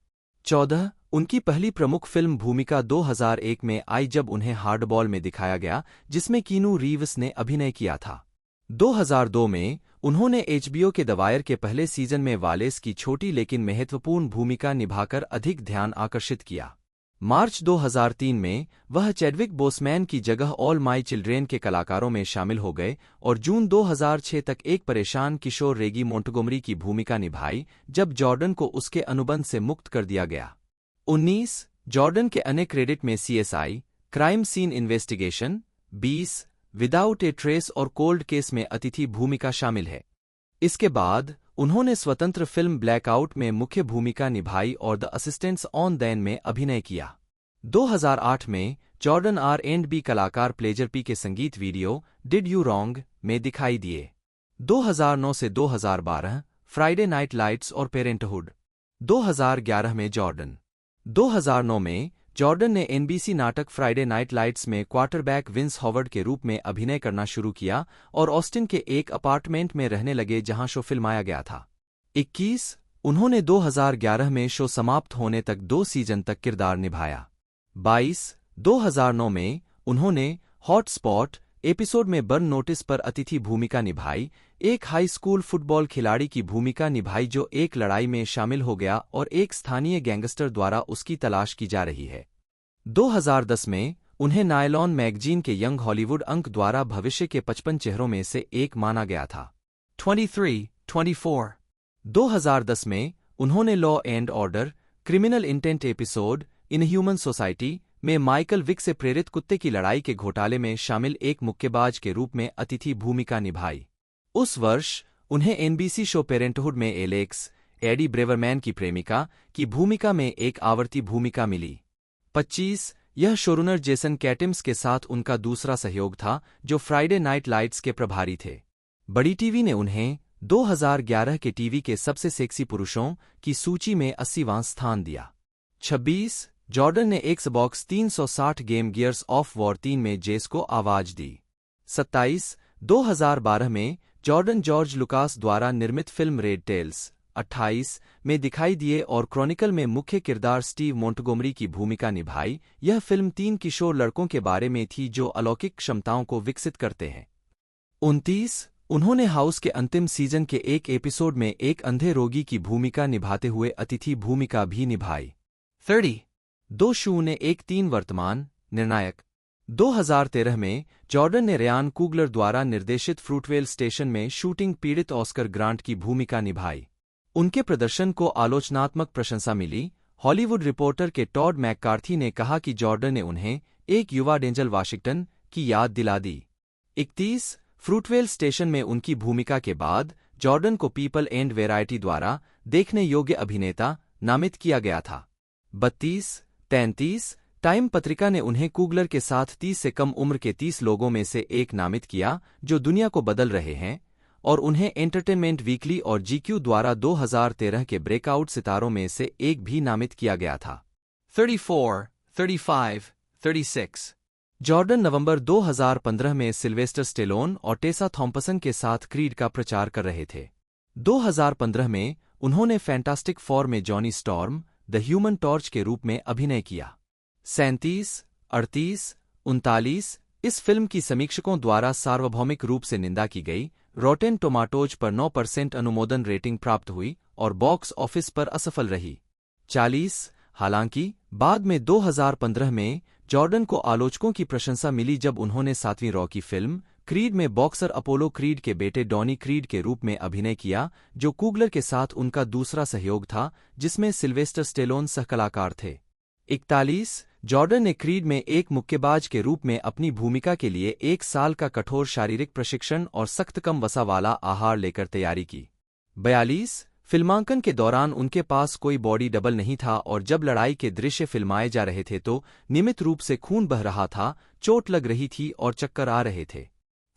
14 उनकी पहली प्रमुख फिल्म भूमिका 2001 में आई, जब उन्हें हार्डबॉल में दिखाया गया, जिसमें कीनू रीव्स ने अभिनय किया था। 2002 में उन्होंने एचबीओ के द वायर के पहले सीजन में वालेस की छोटी लेकिन महत्वपूर्ण भूमिका निभाकर अधिक ध्यान आकर्षित किया। मार्च 2003 में वह चैडविक बोसमैन की जगह ऑल माई चिल्ड्रेन के कलाकारों में शामिल हो गए और जून 2006 तक एक परेशान किशोर रेगी मोंटगोमरी की भूमिका निभाई, जब जॉर्डन को उसके अनुबंध से मुक्त कर दिया गया। 19 जॉर्डन के अन्य क्रेडिट में CSI crime scene investigation 20 without a trace और कोल्ड केस में अतिथि भूमिका शामिल है। इसके बाद उन्होंने स्वतंत्र फिल्म ब्लैकआउट में मुख्य भूमिका निभाई और द असिस्टेंट्स ऑन दैन में अभिनय किया। 2008 में जॉर्डन R&B कलाकार प्लेजर पी के संगीत वीडियो डिड यू रॉन्ग में दिखाई दिए। 2009 से 2012 फ्राइडे नाइट लाइट्स और पेरेंटहुड। 2011 में जॉर्डन 2009 में जॉर्डन ने एनबीसी नाटक फ्राइडे नाइट लाइट्स में क्वार्टरबैक विंस हॉवर्ड के रूप में अभिनय करना शुरू किया और ऑस्टिन के एक अपार्टमेंट में रहने लगे जहां शो फिल्माया गया था। 21 उन्होंने 2011 में शो समाप्त होने तक 2 सीजन तक किरदार निभाया। 22 2009 में उन्होंने हॉट स्पॉट एपिसोड में बर्न नोटिस पर अतिथि भूमिका निभाई, एक हाई स्कूल फुटबॉल खिलाड़ी की भूमिका निभाई जो एक लड़ाई में शामिल हो गया और एक स्थानीय गैंगस्टर द्वारा उसकी तलाश की जा रही है। 2010 में उन्हें नायलॉन मैगजीन के यंग हॉलीवुड अंक द्वारा भविष्य के 55 चेहरों में से एक माना गया था। 23-24 2010 में उन्होंने law and order criminal intent episode in human society में माइकल विक से प्रेरित कुत्ते की लड़ाई के घोटाले में शामिल एक मुक्केबाज के रूप में अतिथि भूमिका निभाई। उस वर्ष उन्हें एनबीसी शो पेरेंटहुड में एलेक्स एडी ब्रेवरमैन की प्रेमिका की भूमिका में एक आवर्ती भूमिका मिली। 25 यह शोरूनर जेसन कैटिम्स के साथ उनका दूसरा सहयोग था, जो फ्राइडे नाइट लाइट्स के प्रभारी थे। बड़ी टीवी ने उन्हें 2011 के टीवी के सबसे सेक्सी पुरुषों की सूची में 80वां स्थान दिया। 26 जॉर्डन ने Xbox 360 game gears of war 3 में जेस को आवाज दी। 27 2012 में जॉर्डन जॉर्ज लुकास द्वारा निर्मित फिल्म रेड टेल्स 28 में दिखाई दिए और क्रॉनिकल में मुख्य किरदार स्टीव मोंटगोमरी की भूमिका निभाई। यह फिल्म 3 किशोर लड़कों के बारे में थी जो अलौकिक क्षमताओं को विकसित करते हैं। 29 उन्होंने हाउस के अंतिम सीजन के एक एपिसोड में एक अंधे रोगी की भूमिका निभाते हुए अतिथि भूमिका भी निभाई। 30 2-0-1-3 वर्तमान निर्णायक। 2013 में जॉर्डन ने रयान कूगलर द्वारा निर्देशित फ्रूटवेल स्टेशन में शूटिंग पीड़ित ऑस्कर ग्रांट की भूमिका निभाई। उनके प्रदर्शन को आलोचनात्मक प्रशंसा मिली। हॉलीवुड रिपोर्टर के टॉड मैककार्थी ने कहा कि जॉर्डन ने उन्हें एक युवा डेंजल वाशिंगटन की याद दिला दी। 31 फ्रूटवेल स्टेशन में उनकी भूमिका के बाद जॉर्डन को पीपल एंड वैरायटी द्वारा देखने योग्य अभिनेता नामित किया गया था। 32 टाइम पत्रिका ने उन्हें कूगलर के साथ 30 से कम उम्र के 30 लोगों में से एक नामित किया जो दुनिया को बदल रहे हैं, और उन्हें एंटरटेनमेंट वीकली और जीक्यू द्वारा 2013 के ब्रेकआउट सितारों में से एक भी नामित किया गया था। 34, 35, 36 जॉर्डन नवंबर 2015 में सिल्वेस्टर स्टेलोन और टेसा थॉम्पसन के साथ क्रीड का प्रचार कर रहे थे। 2015 में उन्होंने फैंटास्टिक फोर में Johnny storm the human torch के रूप में अभिनय किया। 37, 38, 39 इस फिल्म की समीक्षकों द्वारा सार्वभौमिक रूप से निंदा की गई, रॉटेन टोमाटोज पर 9% अनुमोदन रेटिंग प्राप्त हुई और बॉक्स ऑफिस पर असफल रही। 40 हालांकि बाद में 2015 में जॉर्डन को आलोचकों की प्रशंसा मिली जब उन्होंने 7वीं रॉकी फिल्म क्रीड में बॉक्सर अपोलो क्रीड के बेटे डॉनी क्रीड के रूप में अभिनय किया, जो कूगलर के साथ उनका दूसरा सहयोग था जिसमें सिल्वेस्टर स्टेलोन सहकलाकार थे। 41 जॉर्डन ने क्रीड में एक मुक्केबाज के रूप में अपनी भूमिका के लिए 1 साल का कठोर शारीरिक प्रशिक्षण और सख्त कम वसा वाला आहार लेकर तैयारी की। 42 फिल्मांकन के दौरान उनके पास कोई बॉडी डबल नहीं था और जब लड़ाई के दृश्य फिल्माए जा रहे थे तो नियमित रूप से खून बह रहा था, चोट लग रही थी और चक्कर आ रहे थे।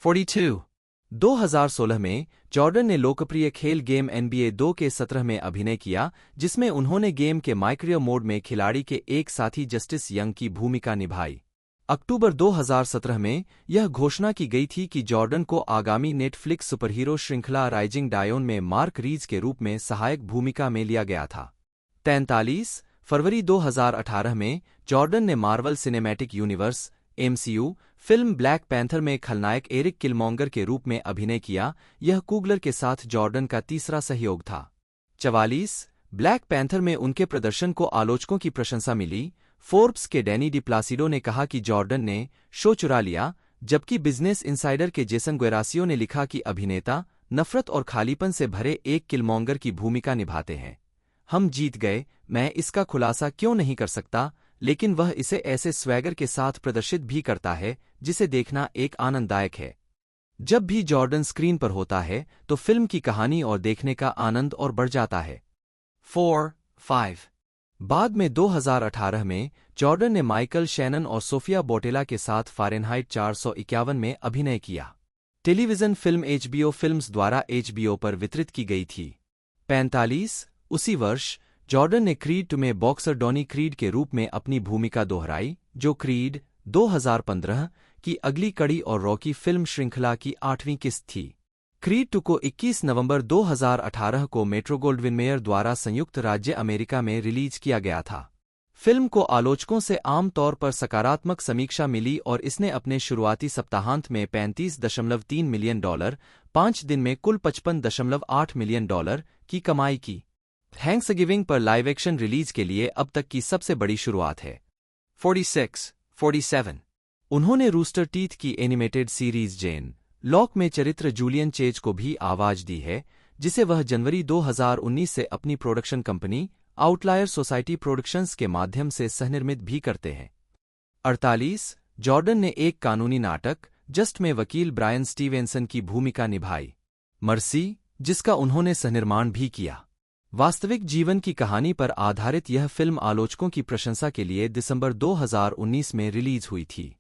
42 2016 में जॉर्डन ने लोकप्रिय खेल गेम NBA 2 के 17 में अभिनय किया, जिसमें उन्होंने गेम के माइक्रियो मोड में खिलाड़ी के एक साथी जस्टिस यंग की भूमिका निभाई। अक्टूबर 2017 में यह घोषणा की गई थी कि जॉर्डन को आगामी नेटफ्लिक्स सुपरहीरो श्रृंखला राइजिंग डायोन में मार्क रीज के रूप में सहायक भूमिका में लिया गया था। 43 फरवरी 2018 में जॉर्डन ने Marvel cinematic universe MCU film black panther में खलनायक एरिक किलमॉन्गर के रूप में अभिनय किया। यह कूगलर के साथ जॉर्डन का तीसरा सहयोग था। 44 ब्लैक पैंथर में उनके प्रदर्शन को आलोचकों की प्रशंसा मिली। फोर्ब्स के डैनी डी प्लासिडो ने कहा कि जॉर्डन ने शो चुरा लिया, जबकि बिजनेस इनसाइडर के जेसन गुएरासियो ने लिखा कि अभिनेता नफरत और खालीपन से भरे एक किलमॉन्गर की भूमिका निभाते हैं। हम जीत गए। मैं इसका खुलासा क्यों नहीं कर सकता, लेकिन वह इसे ऐसे स्वैगर के साथ प्रदर्शित भी करता है जिसे देखना एक आनंददायक है। जब भी जॉर्डन स्क्रीन पर होता है तो फिल्म की कहानी और देखने का आनंद और बढ़ जाता है। 4-5 बाद में 2018 में जॉर्डन ने माइकल शैनन और सोफिया बोटेला के साथ फ़ारेनहाइट 451 में अभिनय किया। टेलीविजन फिल्म HBO फिल्म्स द्वारा HBO पर वितरित की गई थी। 45 उसी वर्ष जॉर्डन ने क्रीड 2 में बॉक्सर डॉनी क्रीड के रूप में अपनी भूमिका दोहराई, जो क्रीड 2015 की अगली कड़ी और रॉकी फिल्म श्रृंखला की 8वीं किस्त थी। क्रीड 2 को 21 नवंबर 2018 को मेट्रो गोल्डविन मेयर द्वारा संयुक्त राज्य अमेरिका में रिलीज किया गया था। फिल्म को आलोचकों से आमतौर पर सकारात्मक समीक्षा मिली और इसने अपने शुरुआती सप्ताहांत में $35.3 मिलियन 5 दिन में कुल $55.8 मिलियन की कमाई की। थैंक्सगिविंग पर लाइव एक्शन रिलीज के लिए अब तक की सबसे बड़ी शुरुआत है। 46-47 उन्होंने रूस्टर टीथ की एनिमेटेड सीरीज जेन लॉक में चरित्र जूलियन चेज को भी आवाज दी है, जिसे वह जनवरी 2019 से अपनी production company outlier society productions के माध्यम से सहनिर्मित भी करते हैं। 48 जॉर्डन ने एक कानूनी नाटक जस्ट में वकील ब्रायन स्टीवेंसन की भूमिका निभाई, मर्सी, जिसका उन्होंने सहनिर्माण भी किया। वास्तविक जीवन की कहानी पर आधारित यह फिल्म आलोचकों की प्रशंसा के लिए दिसंबर 2019 में रिलीज हुई थी।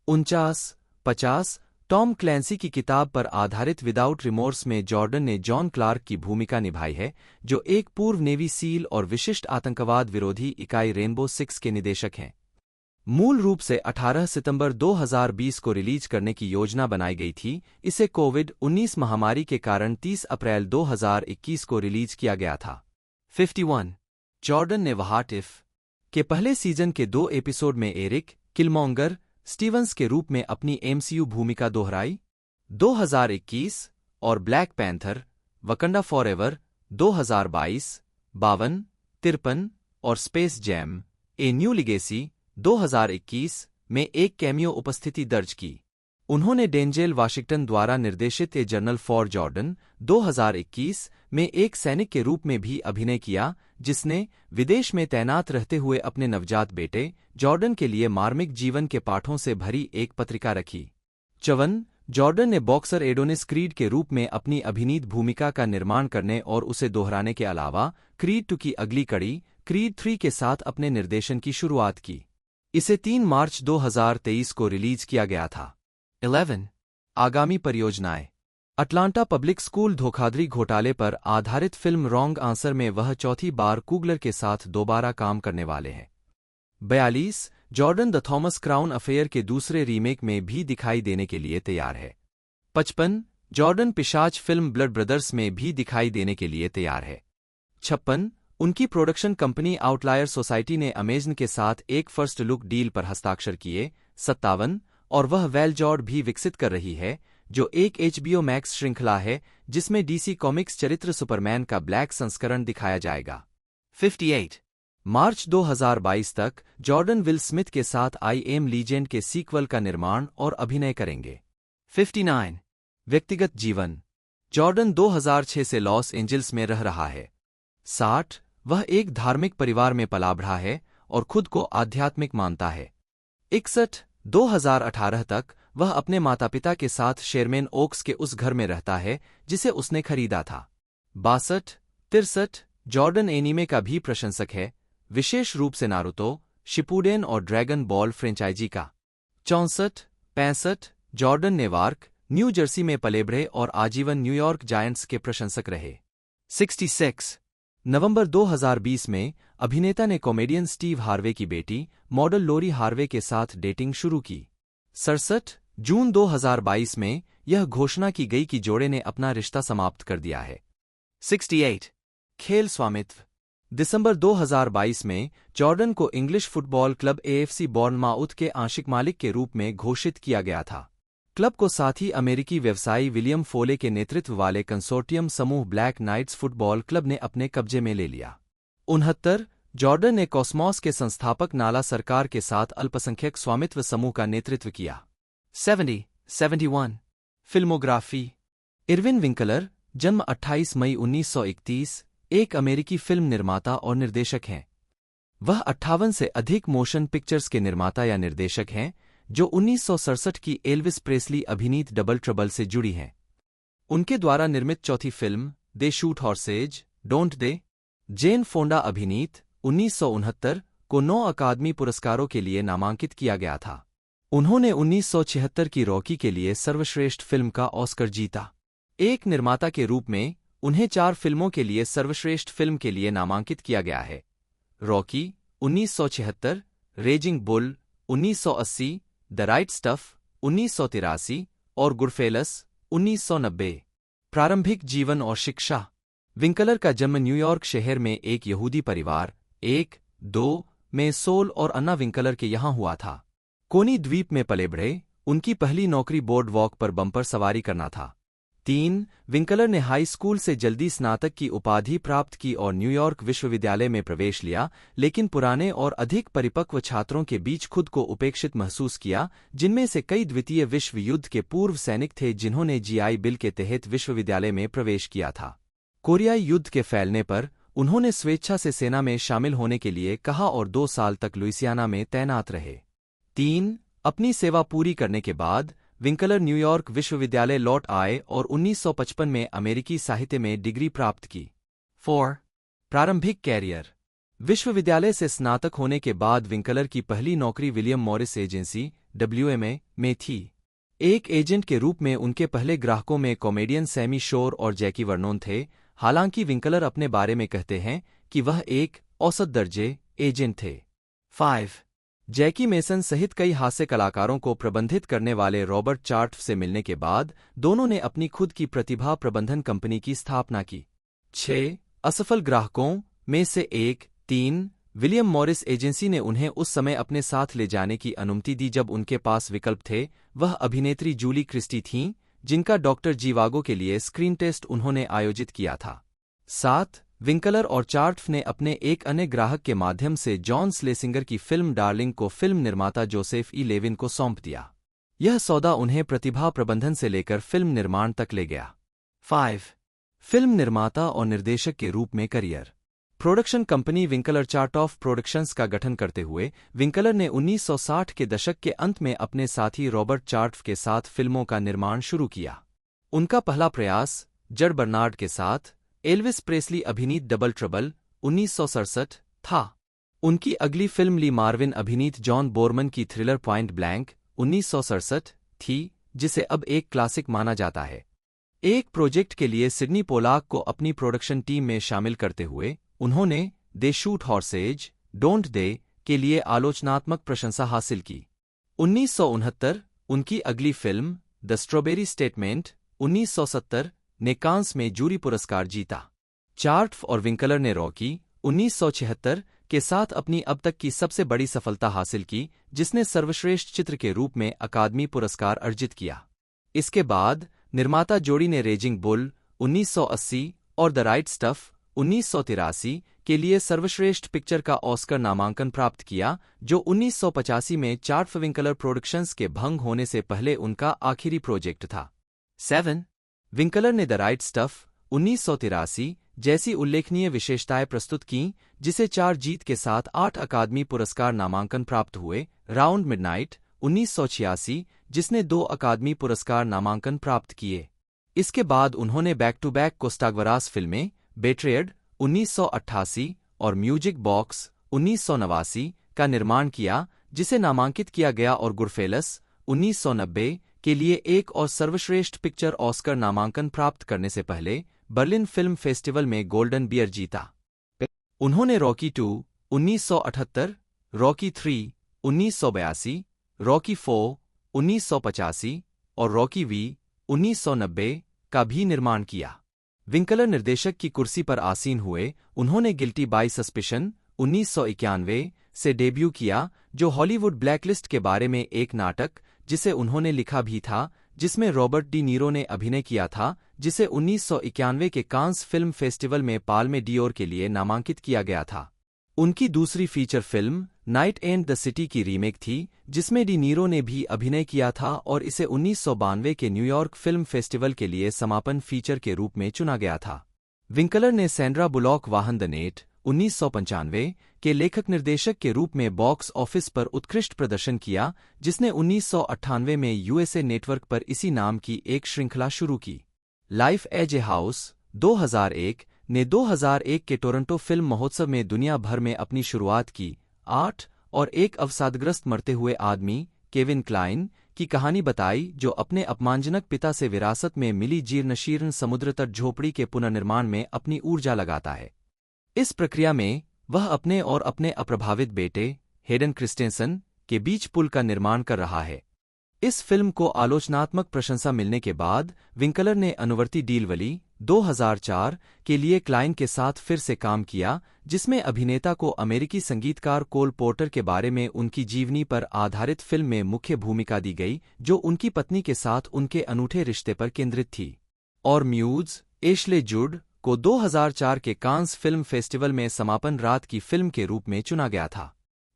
49-50 टॉम क्लैंसी की किताब पर आधारित विदाउट रिमोर्स में जॉर्डन ने जॉन क्लार्क की भूमिका निभाई है, जो एक पूर्व नेवी सील और विशिष्ट आतंकवाद विरोधी इकाई रेनबो 6 के निदेशक हैं। मूल रूप से 18 सितंबर 2020 को रिलीज करने की योजना बनाई गई थी। इसे कोविड-19 महामारी के कारण 30 अप्रैल 2021 को रिलीज किया गया था। 51 जॉर्डन ने व्हाट इफ के पहले सीजन के 2 एपिसोड में एरिक किलमॉन्गर स्टीवंस के रूप में अपनी MCU भूमिका दोहराई। 2021 और ब्लैक पैंथर वकंडा फॉरएवर 2022, 52, 53 और space jam a new legacy 2021 में एक कैमियो उपस्थिति दर्ज की। उन्होंने डेंजेल वाशिंगटन द्वारा निर्देशित ए जर्नल फॉर जॉर्डन 2021 में एक सैनिक के रूप में भी अभिनय किया, जिसने विदेश में तैनात रहते हुए अपने नवजात बेटे जॉर्डन के लिए मार्मिक जीवन के पाठों से भरी एक पत्रिका रखी। 54 जॉर्डन ने बॉक्सर एडोनिस क्रीड के रूप में अपनी अभिनीत भूमिका का निर्माण करने और उसे दोहराने के अलावा क्रीड 2 की अगली कड़ी क्रीड 3 के साथ अपने निर्देशन की शुरुआत की। इसे 3 मार्च 2023 को रिलीज किया गया था। 11 आगामी परियोजनाएं। अटलांटा पब्लिक स्कूल धोखाधड़ी घोटाले पर आधारित फिल्म रॉन्ग आंसर में वह चौथी बार कुगलर के साथ दोबारा काम करने वाले हैं। 42 Jordan the Thomas crown affair के दूसरे रीमेक में भी दिखाई देने के लिए तैयार है। 55 जॉर्डन पिशाच फिल्म ब्लड ब्रदर्स में भी दिखाई देने के लिए तैयार है। 56 उनकी प्रोडक्शन कंपनी आउटलायर सोसाइटी ने अमेजन के साथ एक फर्स्ट लुक डील पर हस्ताक्षर किए। 57 और वह वेलजॉर्ड भी विकसित कर रही है, जो एक HBO मैक्स श्रृंखला है जिसमें डीसी कॉमिक्स चरित्र सुपरमैन का ब्लैक संस्करण दिखाया जाएगा। 58 मार्च 2022 तक जॉर्डन विल स्मिथ के साथ आई एम लीजेंड के सीक्वल का निर्माण और अभिनय करेंगे। 59 व्यक्तिगत जीवन। जॉर्डन 2006 से लॉस एंजल्स में रह रहा है। 60 वह एक धार्मिक परिवार में पला बढ़ा है और खुद को आध्यात्मिक मानता है। 61 2018 तक वह अपने माता पिता के साथ शेरमेन ओक्स के उस घर में रहता है जिसे उसने खरीदा था। 62 63 जॉर्डन एनीमे का भी प्रशंसक है, विशेष रूप से नारुतो, शिपुडेन और ड्रैगन बॉल फ्रेंचाइजी का। 64 65 जॉर्डन नेवार्क, न्यू जर्सी में पले बढ़े और आजीवन न्यूयॉर्क जायंट्स के प्रशंसक रहे। 66 नवंबर 2020 में अभिनेता ने कॉमेडियन स्टीव हार्वे की बेटी मॉडल लोरी हार्वे के साथ डेटिंग शुरू की। 67 जून 2022 में यह घोषणा की गई कि जोड़े ने अपना रिश्ता समाप्त कर दिया है। 68 खेल स्वामित्व। दिसंबर 2022 में जॉर्डन को English football club AFC Bournemouth के आंशिक मालिक के रूप में घोषित किया गया था। क्लब को साथ ही अमेरिकी व्यवसायी विलियम फोले के नेतृत्व वाले कंसोर्टियम समूह ब्लैक नाइट्स फुटबॉल क्लब ने अपने कब्जे में ले लिया। 69 जॉर्डन ने कॉस्मॉस के संस्थापक नाला सरकार के साथ अल्पसंख्यक स्वामित्व समूह का नेतृत्व किया। 71 फिल्मोग्राफी। इरविन विंकलर, जन्म 28 मई 1931, एक अमेरिकी फिल्म निर्माता और निर्देशक हैं। वह 58 से अधिक मोशन पिक्चर्स के निर्माता या निर्देशक हैं, जो 1967 की एल्विस प्रेस्ली अभिनीत डबल ट्रबल से जुड़ी हैं। उनके द्वारा निर्मित चौथी फिल्म They Shoot Horses, Don't They, Jane Fonda अभिनीत 1969 को 9 अकादमी पुरस्कारों के लिए नामांकित किया गया था। उन्होंने 1976 की रॉकी के लिए सर्वश्रेष्ठ फिल्म का ऑस्कर जीता। एक निर्माता के रूप में उन्हें 4 फिल्मों के लिए सर्वश्रेष्ठ फिल्म के लिए नामांकित किया गया है। Rocky 1976, raising bull 1980, the right stuff 1983 और गुडफेलस 1990। प्रारंभिक जीवन और शिक्षा। विंकलर का जन्म न्यूयॉर्क शहर में एक यहूदी परिवार 1-2 में सोल और अन्ना विंकलर के यहाँ हुआ था। कोनी द्वीप में पले बढ़े, उनकी पहली नौकरी बोर्ड वॉक पर बम्पर सवारी करना था। 3 विंकलर ने हाई स्कूल से जल्दी स्नातक की उपाधि प्राप्त की और न्यूयॉर्क विश्वविद्यालय में प्रवेश लिया, लेकिन पुराने और अधिक परिपक्व छात्रों के बीच खुद को उपेक्षित महसूस किया, जिनमें से कई द्वितीय विश्व युद्ध के पूर्व सैनिक थे जिन्होंने GI बिल के तहत विश्वविद्यालय में प्रवेश किया था। कोरियाई युद्ध के फैलने पर उन्होंने स्वेच्छा से सेना में शामिल होने के लिए कहा और 2 साल तक लुइसियाना में तैनात रहे। 3 अपनी सेवा पूरी करने के बाद विंकलर न्यूयॉर्क विश्वविद्यालय लौट आए और 1955 में अमेरिकी साहित्य में डिग्री प्राप्त की। 4 प्रारंभिक कैरियर। विश्वविद्यालय से स्नातक होने के बाद विंकलर की पहली नौकरी विलियम मॉरिस एजेंसी WMA में थी। एक एजेंट के रूप में उनके पहले ग्राहकों में कॉमेडियन सैमी शोर और जैकी वर्नोन थे। हालांकि विंकलर अपने बारे में कहते हैं कि वह एक औसत दर्जे एजेंट थे। 5 जैकी मेसन सहित कई हास्य कलाकारों को प्रबंधित करने वाले रॉबर्ट चार्ट से मिलने के बाद दोनों ने अपनी खुद की प्रतिभा प्रबंधन कंपनी की स्थापना की। 6 असफल ग्राहकों में से 3 विलियम मॉरिस एजेंसी ने उन्हें उस समय अपने साथ ले जाने की अनुमति दी जब उनके पास विकल्प थे। वह अभिनेत्री जूली क्रिस्टी थीं, जिनका डॉक्टर जीवागो के लिए स्क्रीन टेस्ट उन्होंने आयोजित किया था। 7 विंकलर और चार्ट्फ ने अपने एक अन्य ग्राहक के माध्यम से जॉन स्लेसिंगर की फिल्म डार्लिंग को फिल्म निर्माता जोसेफ ई लेविन को सौंप दिया। यह सौदा उन्हें प्रतिभा प्रबंधन से लेकर फिल्म निर्माण तक ले गया। 5. फिल्म निर्माता और निर्देशक के रूप में career. Production company Winkler Chartoff Productions का गठन करते हुए विंकलर ने 1960 के दशक के अंत में अपने साथी रॉबर्ट चार्टफ के साथ फिल्मों का निर्माण शुरू किया। उनका पहला प्रयास जड बर्नार्ड के साथ एल्विस प्रेस्ली अभिनीत डबल ट्रबल 1967 था। उनकी अगली फिल्म ली मार्विन अभिनीत जॉन बोरमन की थ्रिलर पॉइंट ब्लैंक 1967 थी, जिसे अब एक क्लासिक माना जाता है। एक प्रोजेक्ट के लिए सिडनी पोलाक को अपनी प्रोडक्शन टीम में शामिल करते हुए उन्होंने दे शूट हॉर्सेज डोंट दे के लिए आलोचनात्मक प्रशंसा हासिल की। 1969 उनकी अगली फिल्म द स्ट्रॉबेरी स्टेटमेंट 1970 ने कांस में जूरी पुरस्कार जीता। चार्टफ और विंकलर ने रॉकी 1976 के साथ अपनी अब तक की सबसे बड़ी सफलता हासिल की, जिसने सर्वश्रेष्ठ चित्र के रूप में अकादमी पुरस्कार अर्जित किया। इसके बाद निर्माता जोड़ी ने रेजिंग बुल 1980 और द राइट स्टफ 1983 के लिए सर्वश्रेष्ठ पिक्चर का ऑस्कर नामांकन प्राप्त किया, जो 1985 में चार्टफ विंकलर प्रोडक्शंस के भंग होने से पहले उनका आखिरी प्रोजेक्ट था। 7. विंकलर ने द राइट स्टफ 1983 जैसी उल्लेखनीय विशेषताएं प्रस्तुत कीं, जिसे 4 जीत के साथ 8 अकादमी पुरस्कार नामांकन प्राप्त हुए। राउंड मिडनाइट 1986 जिसने 2 अकादमी पुरस्कार नामांकन प्राप्त किए। इसके बाद उन्होंने बैक टू बैक कोस्टाग्वरास फिल्में बेट्रेयड 1988 और म्यूजिक बॉक्स 1989 का निर्माण किया, जिसे नामांकित किया गया, और गुरफेलस 1990 के लिए एक और सर्वश्रेष्ठ पिक्चर ऑस्कर नामांकन प्राप्त करने से पहले बर्लिन फिल्म फेस्टिवल में गोल्डन बियर जीता। उन्होंने रॉकी 2 1978, रॉकी 3 1982, रॉकी 4 1985 और रॉकी वी 1990 का भी निर्माण किया। विंकलर निर्देशक की कुर्सी पर आसीन हुए उन्होंने गिल्टी बाय सस्पिशन 1991 से डेब्यू किया, जो हॉलीवुड ब्लैकलिस्ट के बारे में एक नाटक जिसे उन्होंने लिखा भी था, जिसमें रॉबर्ट डी नीरो ने अभिनय किया था, जिसे 1991 के कांस फिल्म फेस्टिवल में पाल्मे डियोर के लिए नामांकित किया गया था। उनकी दूसरी feature film night and the city की रीमेक थी, जिसमें डी नीरो ने भी अभिनय किया था, और इसे 1992 के न्यूयॉर्क फिल्म फेस्टिवल के लिए समापन फीचर के रूप में चुना गया था। विंकलर ने सैंड्रा बुलॉक वाहन द नेट 1995 के लेखक निर्देशक के रूप में बॉक्स ऑफिस पर उत्कृष्ट प्रदर्शन किया, जिसने 1998 में यूएसए नेटवर्क पर इसी नाम की एक श्रृंखला शुरू की। लाइफ एज ए हाउस 2001 ने 2001 के टोरंटो फिल्म महोत्सव में दुनिया भर में अपनी शुरुआत की। 8 और एक अवसादग्रस्त मरते हुए आदमी केविन क्लाइन की कहानी बताई, जो अपने अपमानजनक पिता से विरासत में मिली जीर्णशीर्ण समुद्र तट झोपड़ी के पुनर्निर्माण में अपनी ऊर्जा लगाता है। इस प्रक्रिया में वह अपने और अपने अप्रभावित बेटे हेडन क्रिस्टेंसन के बीच पुल का निर्माण कर रहा है। इस फिल्म को आलोचनात्मक प्रशंसा मिलने के बाद विंकलर ने अनुवर्ती डीलवली 2004 के लिए क्लाइन के साथ फिर से काम किया, जिसमें अभिनेता को अमेरिकी संगीतकार कोल पोर्टर के बारे में उनकी जीवनी पर आधारित फिल्म में मुख्य भूमिका दी गई, जो उनकी पत्नी के साथ उनके अनूठे रिश्ते पर केंद्रित थी। और म्यूज एशले जुड को 2004 के कांस फिल्म फेस्टिवल में समापन रात की फिल्म के रूप में चुना गया था।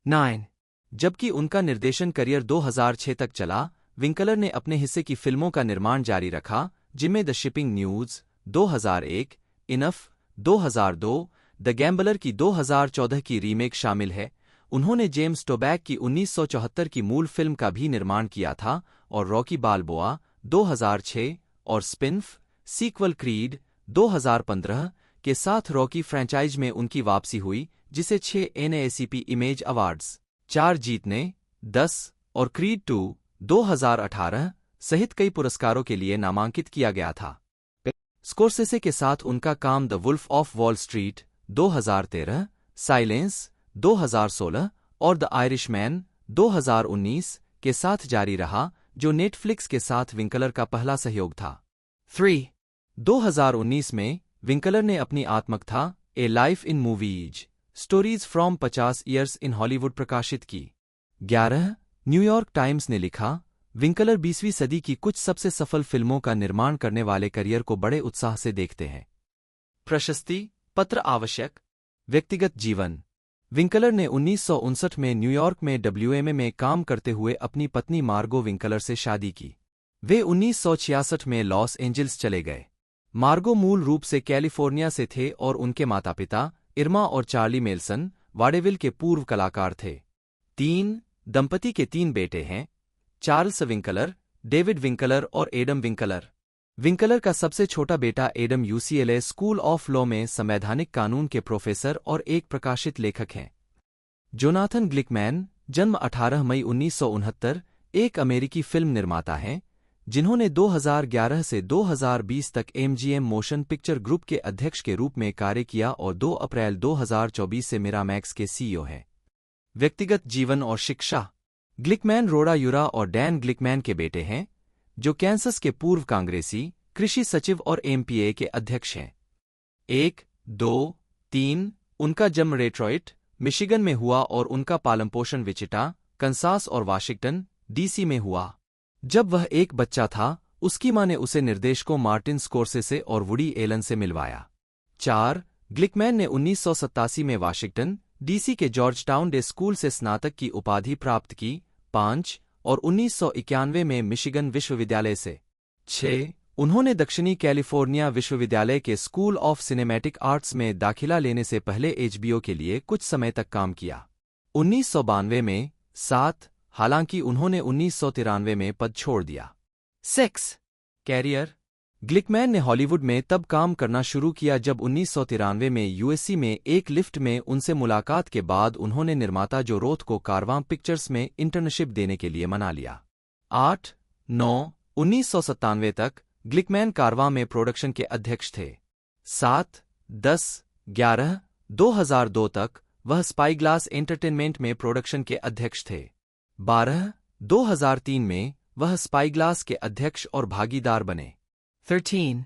9 जबकि उनका निर्देशन करियर 2006 तक चला, विंकलर ने अपने हिस्से की फिल्मों का निर्माण जारी रखा, जिनमें the shipping news 2001, enough 2002, the gambler की 2014 की रीमेक शामिल है। उन्होंने जेम्स टोबैक की 1974 की मूल फिल्म का भी निर्माण किया था, और रॉकी बाल्बोआ 2006 और स्पिनफ सीक्वल क्रीड 2015 के साथ रॉकी फ्रैंचाइज में उनकी वापसी हुई, जिसे 6 NAACP इमेज अवार्ड्स 4 जीतने 10 और क्रीड 2 2018 सहित कई पुरस्कारों के लिए नामांकित किया गया था। स्कोर्सेसे के साथ उनका काम the wolf of Wall Street 2013, silence 2016 और द आयरिशमैन 2019 के साथ जारी रहा, जो नेटफ्लिक्स के साथ विंकलर का पहला सहयोग था। 3 2019 में विंकलर ने अपनी आत्मकथा ए life in movies stories from 50 years in Hollywood प्रकाशित की। 11 न्यूयॉर्क टाइम्स ने लिखा, विंकलर 20वीं सदी की कुछ सबसे सफल फिल्मों का निर्माण करने वाले करियर को बड़े उत्साह से देखते हैं। प्रशस्ति पत्र आवश्यक। व्यक्तिगत जीवन। विंकलर ने 1959 में न्यूयॉर्क में WMA में काम करते हुए अपनी पत्नी मार्गो विंकलर से शादी की। वे 1966 में लॉस एंजिल्स चले गए। मार्गो मूल रूप से कैलिफोर्निया से थे और उनके माता-पिता इर्मा और चार्ली मेल्सन वाडेविल के पूर्व कलाकार थे। दंपति के 3 बेटे हैं, चार्ल्स विंकलर, डेविड विंकलर और एडम विंकलर। विंकलर का सबसे छोटा बेटा Adam UCLA school of law में संवैधानिक कानून के प्रोफेसर और एक प्रकाशित लेखक हैं। जोनाथन ग्लिकमैन, जन्म 18 मई 1969, एक अमेरिकी फिल्म निर्माता हैं, जिन्होंने 2011 से 2020 तक MGM मोशन पिक्चर ग्रुप के अध्यक्ष के रूप में कार्य किया और 2 अप्रैल 2024 से मिरामैक्स के CEO हैं। व्यक्तिगत जीवन और शिक्षा। ग्लिकमैन रोडा यूरा और डैन ग्लिकमैन के बेटे हैं, जो कैंसस के पूर्व कांग्रेसी, कृषि सचिव और MPA के अध्यक्ष हैं। 1, 2, 3 उनका जन्म डेट्रॉइट, मिशिगन में हुआ और उनका पालनपोषण विचिटा, कंसास और वाशिंगटन, DC में हुआ। जब वह एक बच्चा था, उसकी मां ने उसे निर्देशकों मार्टिन स्कोर्सेसे और वुडी एलन से मिलवाया। 4, ग्लिकमैन ने 1987 में वाशिंगटन, DC के जॉर्जटाउन डे स्कूल से स्नातक की उपाधि प्राप्त की। 5, और 1991 में मिशिगन विश्वविद्यालय से। 6, उन्होंने दक्षिणी कैलिफोर्निया विश्वविद्यालय के स्कूल ऑफ सिनेमैटिक आर्ट्स में दाखिला लेने से पहले HBO के लिए कुछ समय तक काम किया। 1992 में। 7, हालांकि उन्होंने 1993 में पद छोड़ दिया। 6, कैरियर। ग्लिकमैन ने हॉलीवुड में तब काम करना शुरू किया जब 1993 में USC में एक लिफ्ट में उनसे मुलाकात के बाद उन्होंने निर्माता जो रोथ को कारवां पिक्चर्स में इंटर्नशिप देने के लिए मना लिया। 8, 9, 1997 तक ग्लिकमैन कारवां में प्रोडक्शन के अध्यक्ष थे। 7, 10, 11, 2002 तक वह स्पाईग्लास एंटरटेनमेंट में प्रोडक्शन के अध्यक्ष थे। 12, 2003 में वह स्पाईग्लास के अध्यक्ष और भागीदार बने। 13,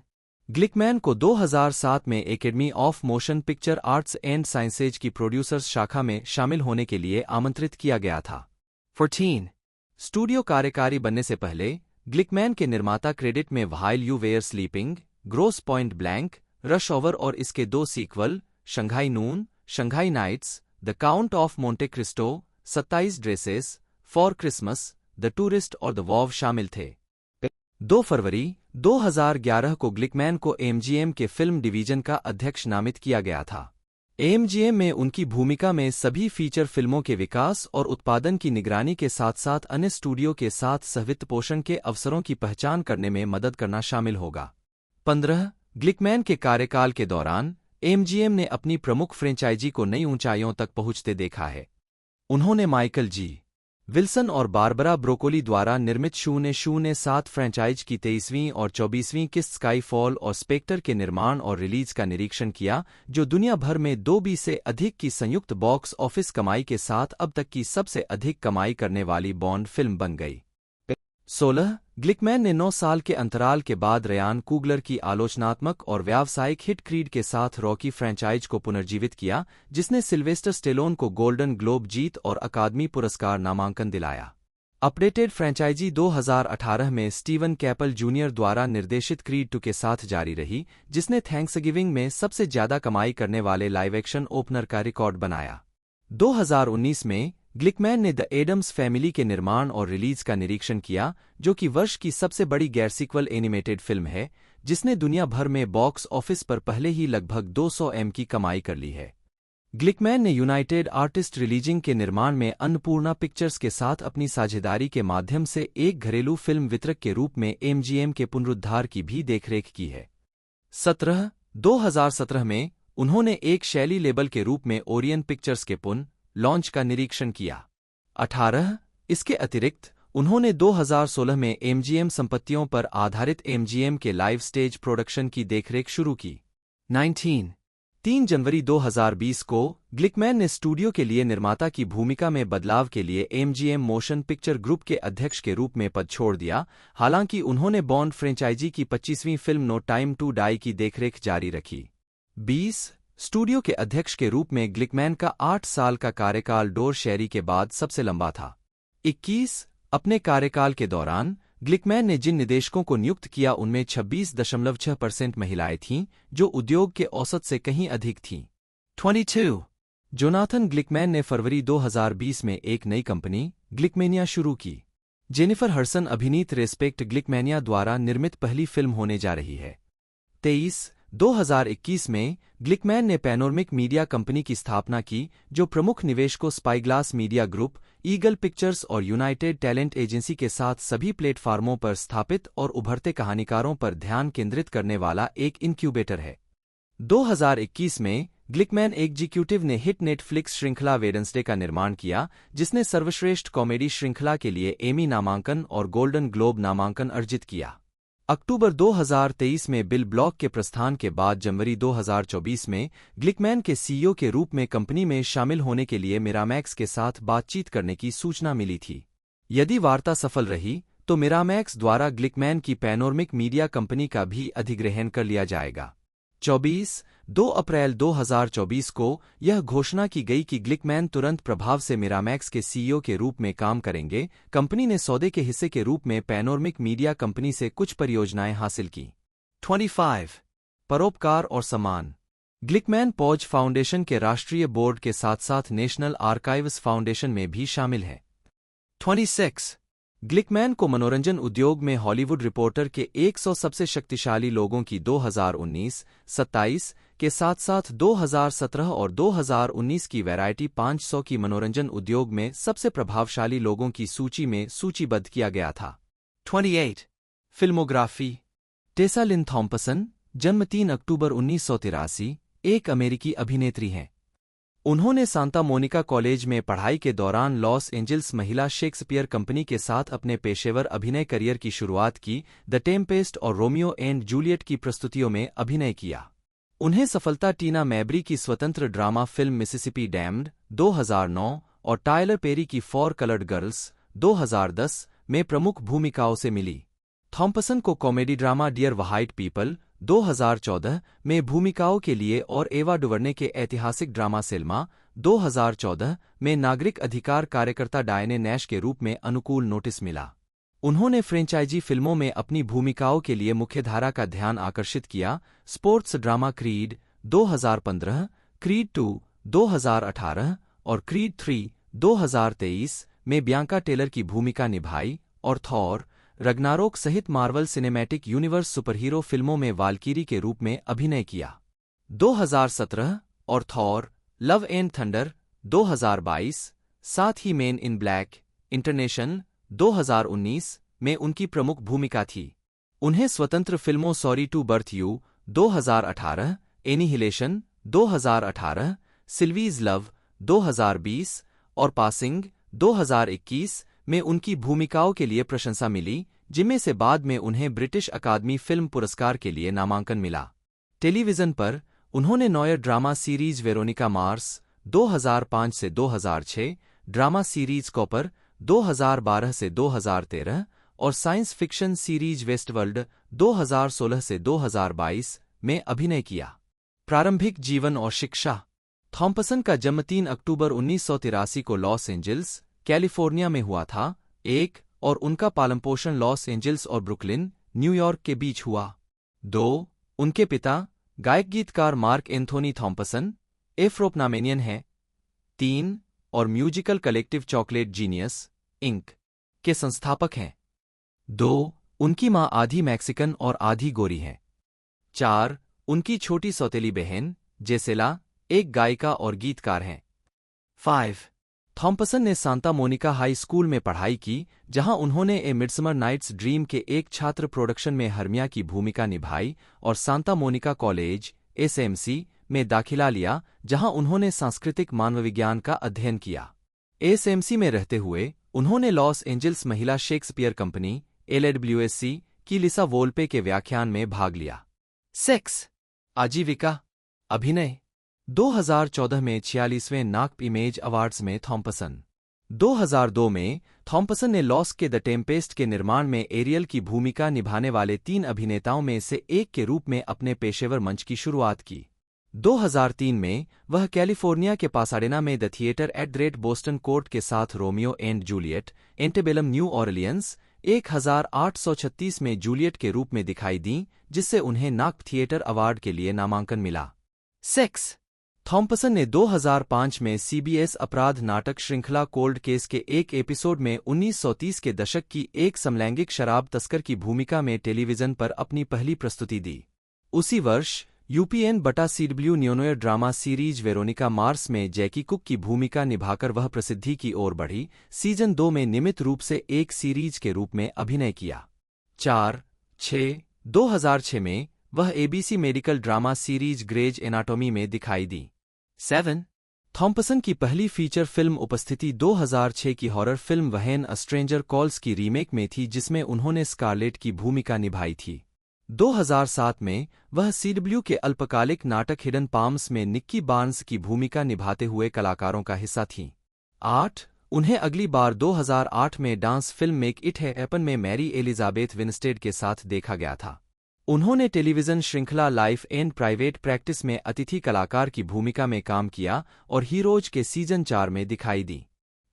ग्लिकमैन को 2007 में academy of motion picture arts and sciences की प्रोड्यूसर्स शाखा में शामिल होने के लिए आमंत्रित किया गया था। 14, स्टूडियो कार्यकारी बनने से पहले ग्लिकमैन के निर्माता क्रेडिट में while you were sleeping, Grosse Pointe blank, rush hour और इसके 2 sequel, Shanghai noon, Shanghai knights, the count of Monte Cristo, 27 dresses, for Christmas, the tourist और द वॉव शामिल थे। 2 फरवरी 2011 को ग्लिकमैन को MGM के फिल्म डिवीजन का अध्यक्ष नामित किया गया था। MGM में उनकी भूमिका में सभी फीचर फिल्मों के विकास और उत्पादन की निगरानी के साथ साथ अन्य स्टूडियो के साथ सहवित्तपोषण के अवसरों की पहचान करने में मदद करना शामिल होगा। 15, ग्लिकमैन के कार्यकाल के दौरान MGM ने अपनी प्रमुख फ्रेंचाइजी को नई ऊंचाइयों तक पहुंचते देखा है। उन्होंने माइकल जी. विल्सन और बारबरा ब्रोकोली द्वारा निर्मित 007 फ्रेंचाइज की 23वीं और 24वीं किस्त स्काईफॉल और स्पेक्टर के निर्माण और रिलीज का निरीक्षण किया, जो दुनिया भर में 2 से अधिक की संयुक्त बॉक्स ऑफिस कमाई के साथ अब तक की सबसे अधिक कमाई करने वाली बॉन्ड फिल्म बन गई। 16, ग्लिकमैन ने 9 साल के अंतराल के बाद रयान कुगलर की आलोचनात्मक और व्यावसायिक हिट क्रीड के साथ रॉकी फ्रेंचाइज को पुनर्जीवित किया, जिसने सिल्वेस्टर स्टेलोन को गोल्डन ग्लोब जीत और अकादमी पुरस्कार नामांकन दिलाया। अपडेटेड फ्रेंचाइजी 2018 में स्टीवन कैपल जूनियर द्वारा निर्देशित क्रीड 2 के साथ जारी रही, जिसने थैंक्सगिविंग में सबसे ज्यादा कमाई करने वाले लाइव एक्शन ओपनर का रिकॉर्ड बनाया। 2019 में ग्लिकमैन ने द एडम्स फैमिली के निर्माण और रिलीज का निरीक्षण किया, जो कि वर्ष की सबसे बड़ी गैर-सीक्वल एनिमेटेड फिल्म है, जिसने दुनिया भर में बॉक्स ऑफिस पर पहले ही लगभग 200 M की कमाई कर ली है। ग्लिकमैन ने यूनाइटेड आर्टिस्ट रिलीजिंग के निर्माण में अन्नपूर्णा पिक्चर्स के साथ अपनी साझेदारी के माध्यम से एक घरेलू फिल्म वितरक के रूप में MGM के पुनरुद्धार की भी देखरेख की है। 17, 2017 में उन्होंने एक शैली लेबल के रूप में ओरियन पिक्चर्स के पुनः लॉन्च का निरीक्षण किया। 18, इसके अतिरिक्त उन्होंने 2016 में MGM संपत्तियों पर आधारित MGM के लाइव स्टेज प्रोडक्शन की देखरेख शुरू की। 19, 3 जनवरी 2020 को ग्लिकमैन ने स्टूडियो के लिए निर्माता की भूमिका में बदलाव के लिए MGM मोशन पिक्चर ग्रुप के अध्यक्ष के रूप में पद छोड़ दिया, हालांकि उन्होंने बॉन्ड फ्रेंचाइजी की 25वीं film No Time to Die की देखरेख जारी रखी। 20, स्टूडियो के अध्यक्ष के रूप में ग्लिकमैन का 8 साल का कार्यकाल डोर शेरी के बाद सबसे लंबा था। 21, अपने कार्यकाल के दौरान ग्लिकमैन ने जिन निदेशकों को नियुक्त किया उनमें 26.6% महिलाएं थीं, जो उद्योग के औसत से कहीं अधिक थीं। 22, जोनाथन ग्लिकमैन ने फरवरी 2020 में एक नई कंपनी ग्लिकमेनिया शुरू की। जेनिफर हडसन अभिनीत रेस्पेक्ट ग्लिकमेनिया द्वारा निर्मित पहली फिल्म होने जा रही है। 23/2021 में ग्लिकमैन ने पैनोरमिक मीडिया कंपनी की स्थापना की, जो प्रमुख निवेशकों स्पाईग्लास मीडिया ग्रुप, ईगल पिक्चर्स और यूनाइटेड टैलेंट एजेंसी के साथ सभी प्लेटफार्मों पर स्थापित और उभरते कहानीकारों पर ध्यान केंद्रित करने वाला एक इनक्यूबेटर है। 2021 में ग्लिकमैन एग्जीक्यूटिव ने हिट नेटफ्लिक्स श्रृंखला वेडनेसडे का निर्माण किया, जिसने सर्वश्रेष्ठ कॉमेडी श्रृंखला के लिए एमी नामांकन और गोल्डन ग्लोब नामांकन अर्जित किया। अक्टूबर 2023 में बिल ब्लॉक के प्रस्थान के बाद जनवरी 2024 में ग्लिकमैन के सीईओ के रूप में कंपनी में शामिल होने के लिए मिरामैक्स के साथ बातचीत करने की सूचना मिली थी। यदि वार्ता सफल रही तो मिरामैक्स द्वारा ग्लिकमैन की पैनोरमिक मीडिया कंपनी का भी अधिग्रहण कर लिया जाएगा। 2 अप्रैल 2024 को यह घोषणा की गई कि ग्लिकमैन तुरंत प्रभाव से मिरामैक्स के सीईओ के रूप में काम करेंगे। कंपनी ने सौदे के हिस्से के रूप में पैनोरमिक मीडिया कंपनी से कुछ परियोजनाएं हासिल की। 25 परोपकार और सम्मान। ग्लिकमैन पॉज फाउंडेशन के राष्ट्रीय बोर्ड के साथ साथ नेशनल आर्काइव्स फाउंडेशन में भी शामिल है। 26 ग्लिकमैन को मनोरंजन उद्योग में हॉलीवुड रिपोर्टर के 100 सबसे शक्तिशाली लोगों की 2019-27 के साथ साथ 2017 और 2019 की वैरायटी 500 की मनोरंजन उद्योग में सबसे प्रभावशाली लोगों की सूची में सूचीबद्ध किया गया था। 28 फिल्मोग्राफी। टेसा लिन थॉम्पसन, जन्म 3 अक्टूबर 1983, एक अमेरिकी अभिनेत्री हैं। उन्होंने सांता मोनिका कॉलेज में पढ़ाई के दौरान लॉस एंजिल्स महिला शेक्सपियर कंपनी के साथ अपने पेशेवर अभिनय करियर की शुरुआत की। द टेम्पेस्ट और रोमियो एंड जूलियट की प्रस्तुतियों में अभिनय किया। उन्हें सफलता टीना मैब्री की स्वतंत्र ड्रामा फिल्म मिसिसिपी डैम्ड 2009 और टायलर पेरी की फॉर कलर्ड गर्ल्स 2010 में प्रमुख भूमिकाओं से मिली। थॉम्पसन को comedy drama dear white people 2014 में भूमिकाओं के लिए और एवा डुवर्ने के ऐतिहासिक ड्रामा सेल्मा 2014 में नागरिक अधिकार कार्यकर्ता डायने नैश के रूप में अनुकूल नोटिस मिला। उन्होंने फ्रेंचाइजी फिल्मों में अपनी भूमिकाओं के लिए मुख्यधारा का ध्यान आकर्षित किया। स्पोर्ट्स ड्रामा क्रीड 2015, क्रीड 2 2018 और क्रीड 3 2023 में बियांका टेलर की भूमिका निभाई और थॉर रग्नारोक सहित मार्वल सिनेमैटिक यूनिवर्स सुपरहीरो फिल्मों में वाल्कीरी के रूप में अभिनय किया। 2017 और थॉर लव एंड थंडर 2022, साथ ही मेन इन ब्लैक इंटरनेशनल 2019 में उनकी प्रमुख भूमिका थी। उन्हें स्वतंत्र फिल्मों सॉरी टू बर्थ यू 2018, एनिहिलेशन 2018, सिल्वीज लव 2020 और पासिंग 2021 में उनकी भूमिकाओं के लिए प्रशंसा मिली, जिनमें से बाद में उन्हें ब्रिटिश अकादमी फिल्म पुरस्कार के लिए नामांकन मिला। टेलीविजन पर उन्होंने noir drama series Veronica Mars 2005 से 2006, ड्रामा सीरीज कॉपर 2012 से 2013 और साइंस फिक्शन सीरीज वेस्टवर्ल्ड 2016 से 2022 में अभिनय किया। प्रारंभिक जीवन और शिक्षा। थॉम्पसन का जन्म 3 अक्टूबर 1983 को लॉस एंजिल्स, कैलिफोर्निया में हुआ था। और उनका पालनपोषण लॉस एंजिल्स और ब्रुकलिन, न्यूयॉर्क के बीच हुआ। 2 उनके पिता गायक गीतकार मार्क एंथोनी थॉम्पसन एफ्रोपनामेनियन हैं। 3 और musical collective chocolate genius Inc के संस्थापक हैं। 2 उनकी मां आधी मैक्सिकन और आधी गोरी हैं। 4 उनकी छोटी सौतेली बहन जेसेला एक गायिका और गीतकार हैं। 5 थॉम्पसन ने सांता मोनिका हाई स्कूल में पढ़ाई की, जहां उन्होंने ए मिडसमर नाइट्स ड्रीम के एक छात्र प्रोडक्शन में हर्मिया की भूमिका निभाई और सांता मोनिका कॉलेज SMC में दाखिला लिया, जहां उन्होंने सांस्कृतिक मानवविज्ञान का अध्ययन किया। SMC में रहते हुए उन्होंने लॉस एंजिल्स महिला शेक्सपियर कंपनी LWSC की लिसा वोल्पे के व्याख्यान में भाग लिया। सेक्स, आजीविका, अभिनय। 2014 में 46वें नाक इमेज अवार्ड्स में थॉम्पसन। 2002 में थॉम्पसन ने लॉस के द टेम्पेस्ट के निर्माण में एरियल की भूमिका निभाने वाले 3 अभिनेताओं में से एक के रूप में अपने पेशेवर मंच की शुरुआत की। 2003 में वह कैलिफोर्निया के पासाडेना में the theatre at great Boston Court के साथ Romeo and Juliet antebellum New Orleans 1836 में जूलियट के रूप में दिखाई दी, जिससे उन्हें नाक थिएटर अवार्ड के लिए नामांकन मिला। सेक्स, थॉम्पसन ने 2005 में सीबीएस अपराध नाटक श्रृंखला कोल्ड केस के एक एपिसोड में 1930 के दशक की एक समलैंगिक शराब तस्कर की भूमिका में टेलीविजन पर अपनी पहली प्रस्तुति दी। उसी वर्ष यूपीएन बटा CW neo noir drama series Veronica Mars में जैकी कुक की भूमिका निभाकर वह प्रसिद्धि की ओर बढ़ी। सीजन 2 में नियमित रूप से एक सीरीज के रूप में अभिनय किया। 2006 में वह ABC medical drama series Grey's Anatomy में दिखाई दी। 7 थॉम्पसन की पहली फीचर फिल्म उपस्थिति 2006 की horror film when a stranger calls की रीमेक में थी, जिसमें उन्होंने स्कारलेट की भूमिका निभाई थी। 2007 में वह सीडब्ल्यू के अल्पकालिक नाटक हिडन पाम्स में निक्की बार्न्स की भूमिका निभाते हुए कलाकारों का हिस्सा थीं। 8 उन्हें अगली बार 2008 में dance film make it happen में मैरी एलिजाबेथ विंस्टेड के साथ देखा गया था। उन्होंने टेलीविजन श्रृंखला लाइफ एंड प्राइवेट प्रैक्टिस में अतिथि कलाकार की भूमिका में काम किया और हीरोज के सीजन 4 में दिखाई दी।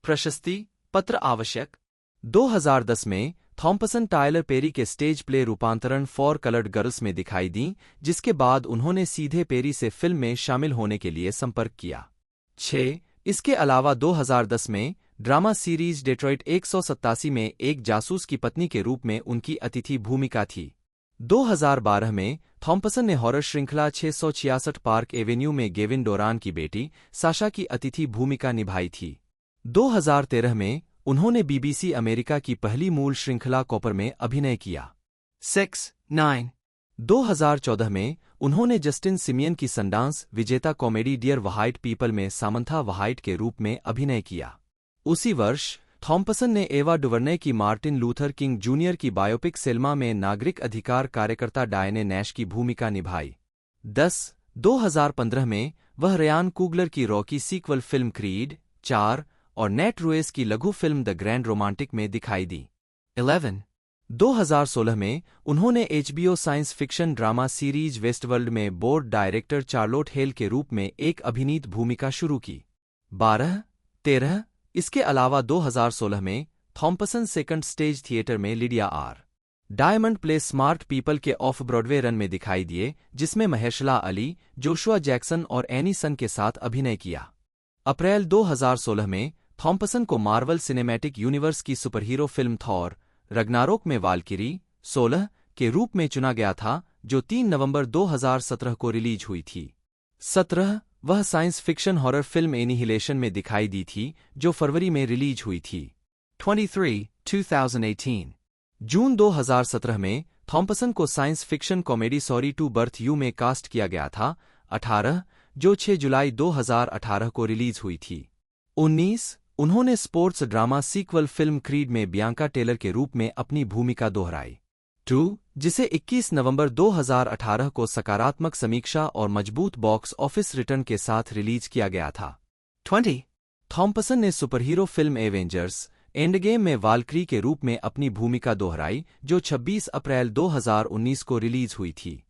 प्रशस्ति पत्र आवश्यक 2010 में थॉम्पसन टायलर पेरी के स्टेज प्ले रूपांतरण फॉर कलर्ड गर्ल्स में दिखाई दी, जिसके बाद उन्होंने सीधे पेरी से फिल्म में शामिल होने के लिए संपर्क किया। 6 इसके अलावा 2010 में ड्रामा सीरीज डेट्रॉइट 187 में एक जासूस की पत्नी के रूप में उनकी अतिथि भूमिका थी। 2012 में थॉम्पसन ने हॉरर श्रृंखला 666 पार्क एवेन्यू में गेविन डोरान की बेटी साशा की अतिथि भूमिका निभाई थी। 2013 में उन्होंने बीबीसी अमेरिका की पहली मूल श्रृंखला कॉपर में अभिनय किया। 9 2014 में उन्होंने जस्टिन सिमियन की सनडांस विजेता कॉमेडी डियर व्हाइट पीपल में सामंथा व्हाइट के रूप में अभिनय किया। उसी वर्ष थॉम्पसन ने एवा डुवर्ने की मार्टिन लूथर किंग जूनियर की बायोपिक सेल्मा में नागरिक अधिकार कार्यकर्ता डायने नैश की भूमिका निभाई। 2015 में वह रयान कुगलर की रॉकी सीक्वल फिल्म क्रीड 4 और नेट रुएस की लघु फिल्म द ग्रैंड रोमांटिक में दिखाई दी। 11 2016 में उन्होंने HBO science fiction drama series Westworld में बोर्ड डायरेक्टर चार्लोट हेल के रूप में एक अभिनीत भूमिका शुरू की। 13 इसके अलावा 2016 में थॉम्पसन सेकंड स्टेज थिएटर में Lydia R Diamond play smart people के ऑफ ब्रॉडवे रन में दिखाई दिए, जिसमें महेशला अली, जोशुआ जैक्सन और एनी सन के साथ अभिनय किया। अप्रैल 2016 में थॉम्पसन को मार्वल सिनेमैटिक यूनिवर्स की सुपरहीरो फिल्म थॉर रग्नारोक में वाल्किरी 16 के रूप में चुना गया था, जो 3 नवंबर 2017 को रिलीज हुई थी। 17 वह science fiction horror film annihilation में दिखाई दी थी, जो फरवरी में रिलीज हुई थी। 23 2018 जून 2017 में थॉम्पसन को science fiction comedy sorry to बर्थ यू में कास्ट किया गया था। 18 जो 6 जुलाई 2018 को रिलीज हुई थी। 19 उन्होंने sports drama sequel film Creed में बियांका टेलर के रूप में अपनी भूमिका दोहराई। 2 जिसे 21 नवंबर 2018 को सकारात्मक समीक्षा और मजबूत बॉक्स ऑफिस रिटर्न के साथ रिलीज किया गया था। 20 थॉम्पसन ने सुपरहीरो फिल्म एवेंजर्स एंडगेम में वाल्क्री के रूप में अपनी भूमिका दोहराई, जो 26 अप्रैल 2019 को रिलीज हुई थी।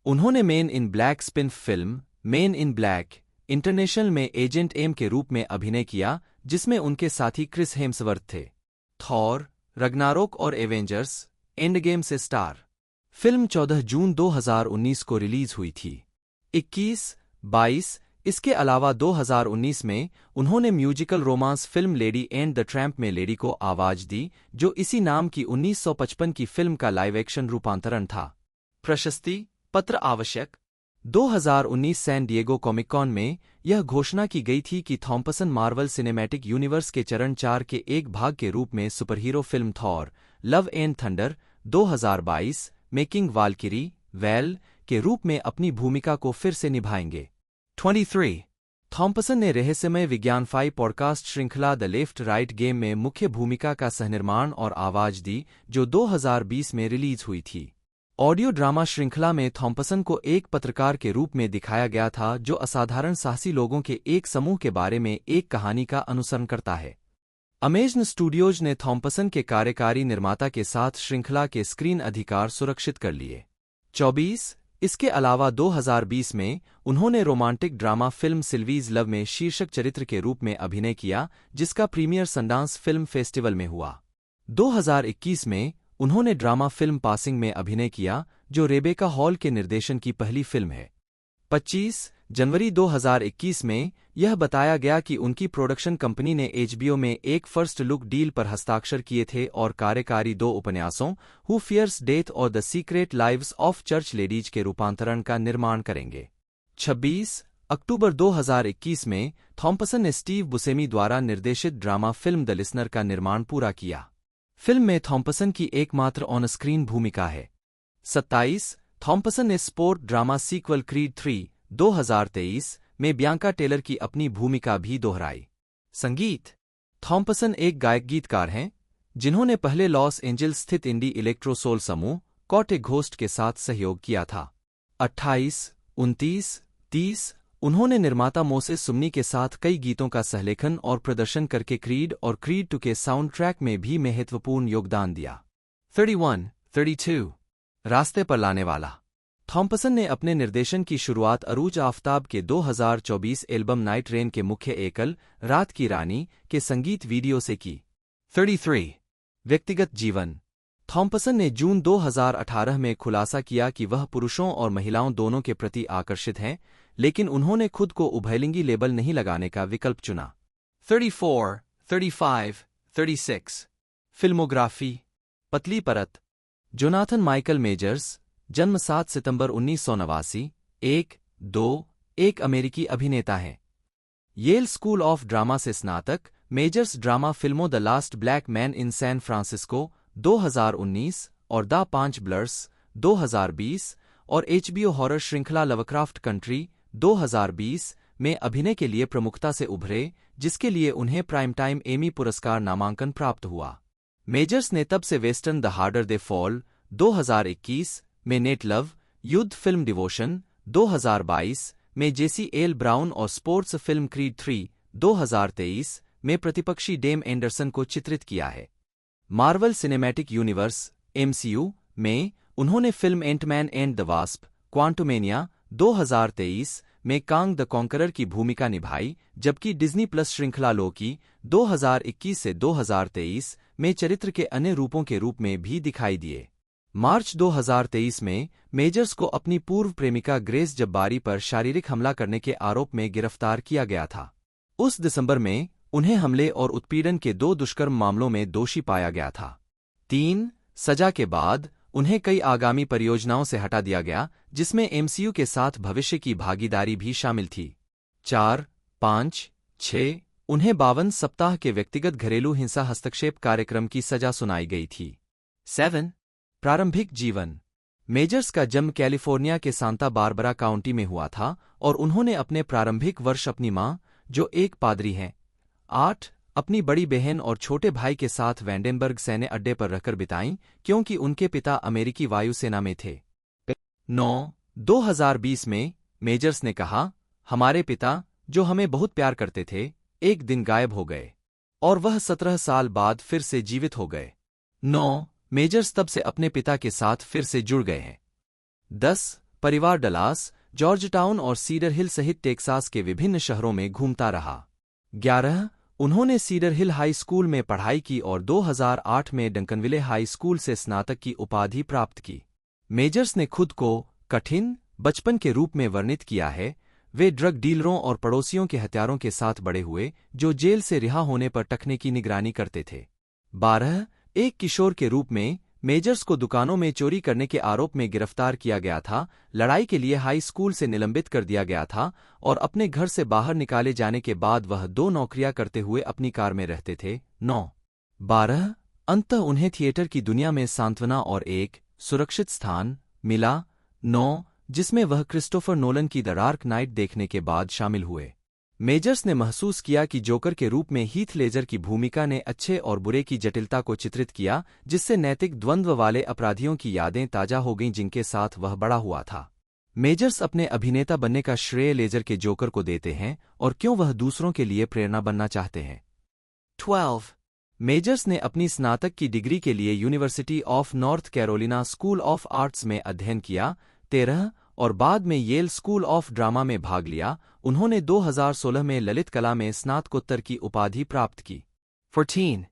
उन्होंने main in black spin film main in Black international में एजेंट एम के रूप में अभिनय किया, जिसमें उनके साथी क्रिस हेम्सवर्थ थे। थॉर रग्नारोक और एवेंजर्स एंडगेम से स्टार फिल्म 14 जून 2019 को रिलीज हुई थी। 21 इसके अलावा 2019 में उन्होंने musical romance film lady and the tramp में लेडी को आवाज दी, जो इसी नाम की 1955 की फिल्म का लाइव एक्शन रूपांतरण था। प्रशस्ति पत्र आवश्यक 2019 सैन डिएगो कॉमिक कॉन में यह घोषणा की गई थी कि थॉम्पसन मार्वल सिनेमैटिक यूनिवर्स के चरण 4 के एक भाग के रूप में superhero film Thor love and Thunder 2022 making Valkyrie well के रूप में अपनी भूमिका को फिर से निभाएंगे। 23 थॉम्पसन ने रहस्यमय विज्ञानफाई पॉडकास्ट श्रृंखला द लेफ्ट राइट गेम में मुख्य भूमिका का सहनिर्माण और आवाज दी, जो 2020 में रिलीज हुई थी। ऑडियो ड्रामा श्रृंखला में थॉम्पसन को एक पत्रकार के रूप में दिखाया गया था, जो असाधारण साहसी लोगों के एक समूह के बारे में एक कहानी का अनुसरण करता है। अमेजन स्टूडियोज ने थॉम्पसन के कार्यकारी निर्माता के साथ श्रृंखला के स्क्रीन अधिकार सुरक्षित कर लिए। 24 इसके अलावा 2020 में उन्होंने रोमांटिक ड्रामा फिल्म सिल्वीज लव में शीर्षक चरित्र के रूप में अभिनय किया, जिसका प्रीमियर सनडांस फिल्म फेस्टिवल में हुआ। 2021 में उन्होंने ड्रामा फिल्म पासिंग में अभिनय किया, जो रेबेका हॉल के निर्देशन की पहली फिल्म है। 25 जनवरी 2021 में यह बताया गया कि उनकी प्रोडक्शन कंपनी ने एचबीओ में एक फर्स्ट लुक डील पर हस्ताक्षर किए थे और कार्यकारी 2 उपन्यासों हु फियर्स डेथ और the secret lives of church ladies के रूपांतरण का निर्माण करेंगे। 26 अक्टूबर 2021 में थॉम्पसन ने स्टीव बुसेमी द्वारा निर्देशित ड्रामा फिल्म द लिसनर का निर्माण पूरा किया। फिल्म में थॉम्पसन की एकमात्र ऑन स्क्रीन भूमिका है। 27 थॉम्पसन ने स्पोर्ट ड्रामा सीक्वल क्रीड 3 2023 में बियांका टेलर की अपनी भूमिका भी दोहराई। संगीत थॉम्पसन एक गायक गीतकार हैं जिन्होंने पहले लॉस एंजल्स स्थित इंडी इलेक्ट्रो सोल समूह कॉटे घोस्ट के साथ सहयोग किया था। 28 29 30 उन्होंने निर्माता मोसेस सुमनी के साथ कई गीतों का सहलेखन और प्रदर्शन करके क्रीड और क्रीड 2 के साउंड ट्रैक में भी महत्वपूर्ण योगदान दिया। 31 32 रास्ते पर लाने वाला थॉम्पसन ने अपने निर्देशन की शुरुआत अरूज आफ्ताब के 2024 एल्बम नाइट रेन के मुख्य एकल रात की रानी के संगीत वीडियो से की। 33 व्यक्तिगत जीवन थॉम्पसन ने जून 2018 में खुलासा किया कि वह पुरुषों और महिलाओं दोनों के प्रति आकर्षित हैं, लेकिन उन्होंने खुद को उभयलिंगी लेबल नहीं लगाने का विकल्प चुना। 34 35 36 फिल्मोग्राफी पतली परत जोनाथन माइकल मेजर्स जन्म 7 सितंबर 1989 एक अमेरिकी अभिनेता हैं। येल स्कूल ऑफ ड्रामा से स्नातक, मेजर्स ड्रामा फिल्मों the last black man in San Francisco 2019 और द 5 ब्लर्स 2020 और एचबीओ हॉरर श्रृंखला लवक्राफ्ट कंट्री 2020 में अभिनय के लिए प्रमुखता से उभरे, जिसके लिए उन्हें प्राइम टाइम एमी पुरस्कार नामांकन प्राप्त हुआ। मेजर्स ने तब से western the harder they fall 2021 में नेट लव, युद्ध फिल्म डिवोशन 2022 में जेसी एल ब्राउन और स्पोर्ट्स फिल्म क्रीड 3 2023 में प्रतिपक्षी डेम एंडरसन को चित्रित किया है। मार्वल सिनेमैटिक यूनिवर्स MCU में उन्होंने film Antman and the Wasp Quantumania 2023 में कांग द कॉन्करर की भूमिका निभाई, जबकि डिज्नी प्लस श्रृंखला लोकी 2021 से 2023 में चरित्र के अन्य रूपों के रूप में भी दिखाई दिए। मार्च 2023 में मेजर्स को अपनी पूर्व प्रेमिका ग्रेस जब्बारी पर शारीरिक हमला करने के आरोप में गिरफ्तार किया गया था। उस दिसंबर में उन्हें हमले और उत्पीड़न के 2 दुष्कर्म मामलों में दोषी पाया गया था। 3 सजा के बाद उन्हें कई आगामी परियोजनाओं से हटा दिया गया, जिसमें MCU के साथ भविष्य की भागीदारी भी शामिल थी। 4 5 6 उन्हें 52 सप्ताह के व्यक्तिगत घरेलू हिंसा हस्तक्षेप कार्यक्रम की सजा सुनाई गई थी। 7 प्रारंभिक जीवन मेजर्स का जन्म कैलिफोर्निया के सांता बारबरा काउंटी में हुआ था और उन्होंने अपने प्रारंभिक वर्ष अपनी मां, जो एक पादरी हैं, 8 अपनी बड़ी बहन और छोटे भाई के साथ वैंडेनबर्ग सैन्य अड्डे पर रहकर बिताईं, क्योंकि उनके पिता अमेरिकी वायुसेना में थे। 9 2020 में मेजर्स ने कहा, हमारे पिता, जो हमें बहुत प्यार करते थे, एक दिन गायब हो गए और वह 17 साल बाद फिर से जीवित हो गए। 9 मेजर्स तब से अपने पिता के साथ फिर से जुड़ गए हैं। 10 परिवार डलास, जॉर्जटाउन और सीडर हिल सहित टेक्सास के विभिन्न शहरों में घूमता रहा। 11 उन्होंने सीडर हिल हाई स्कूल में पढ़ाई की और 2008 में डंकनविले हाई स्कूल से स्नातक की उपाधि प्राप्त की। मेजर्स ने खुद को कठिन बचपन के रूप में वर्णित किया है। वे ड्रग डीलरों और पड़ोसियों के हत्यारों के साथ बड़े हुए, जो जेल से रिहा होने पर टखने की निगरानी करते थे। 12 एक किशोर के रूप में मेजर्स को दुकानों में चोरी करने के आरोप में गिरफ्तार किया गया था, लड़ाई के लिए हाई स्कूल से निलंबित कर दिया गया था और अपने घर से बाहर निकाले जाने के बाद वह 2 नौकरियां करते हुए अपनी कार में रहते थे। 9 12 अंततः उन्हें थिएटर की दुनिया में सांत्वना और एक सुरक्षित स्थान मिला। 9 जिसमें वह क्रिस्टोफर नोलन की द डार्क नाइट देखने के बाद शामिल हुए। मेजर्स ने महसूस किया कि जोकर के रूप में हीथ लेजर की भूमिका ने अच्छे और बुरे की जटिलता को चित्रित किया, जिससे नैतिक द्वंद्व वाले अपराधियों की यादें ताजा हो गईं जिनके साथ वह बड़ा हुआ था। मेजर्स अपने अभिनेता बनने का श्रेय लेजर के जोकर को देते हैं और क्यों वह दूसरों के लिए प्रेरणा बनना चाहते हैं। 12 मेजर्स ने अपनी स्नातक की डिग्री के लिए university of north Carolina school of arts में अध्ययन किया। 13 और बाद में येल स्कूल ऑफ ड्रामा में भाग लिया। उन्होंने 2016 में ललित कला में स्नातकोत्तर की उपाधि प्राप्त की। 14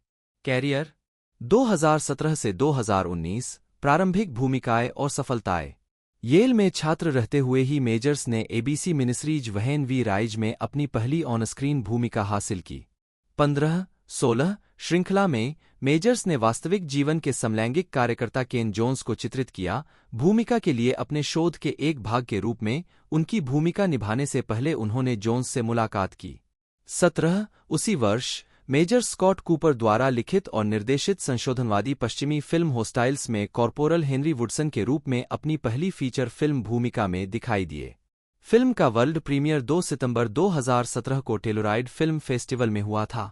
कैरियर 2017 से 2019 प्रारंभिक भूमिकाएं और सफलताएं येल में छात्र रहते हुए ही मेजर्स ने एबीसी मिनिस्ट्रीज वहेन वी राइज में अपनी पहली ऑन स्क्रीन भूमिका हासिल की। 15-16 श्रृंखला में मेजर्स ने वास्तविक जीवन के समलैंगिक कार्यकर्ता केन जोन्स को चित्रित किया। भूमिका के लिए अपने शोध के एक भाग के रूप में उनकी भूमिका निभाने से पहले उन्होंने जोन्स से मुलाकात की। 17 उसी वर्ष मेजर स्कॉट कूपर द्वारा लिखित और निर्देशित संशोधनवादी पश्चिमी फिल्म होस्टाइल्स में कॉर्पोरल हेनरी वुडसन के रूप में अपनी पहली फीचर फिल्म भूमिका में दिखाई दिए। फिल्म का वर्ल्ड प्रीमियर 2 सितंबर 2017 को टेलोराइड फिल्म फेस्टिवल में हुआ था।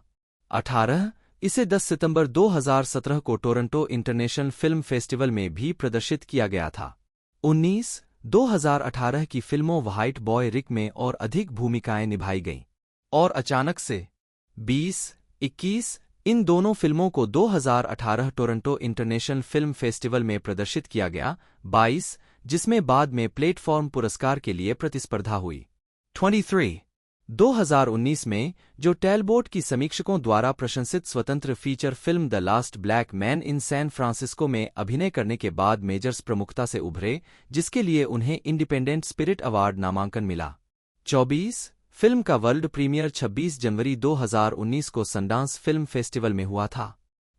18 इसे 10 सितंबर 2017 को टोरंटो इंटरनेशनल फिल्म फेस्टिवल में भी प्रदर्शित किया गया था। 19 2018 की फिल्मों व्हाइट बॉय रिक में और अधिक भूमिकाएं निभाई गईं और अचानक से 20-21 इन दोनों फिल्मों को 2018 टोरंटो इंटरनेशनल फिल्म फेस्टिवल में प्रदर्शित किया गया। 22 जिसमें बाद में प्लेटफॉर्म पुरस्कार के लिए प्रतिस्पर्धा हुई। 23 2019 में जो टैलबोट की समीक्षकों द्वारा प्रशंसित स्वतंत्र feature film the last black man in San Francisco में अभिनय करने के बाद मेजर्स प्रमुखता से उभरे, जिसके लिए उन्हें इंडिपेंडेंट स्पिरिट अवार्ड नामांकन मिला। 24 फिल्म का वर्ल्ड प्रीमियर 26 जनवरी 2019 को सनडांस फिल्म फेस्टिवल में हुआ था।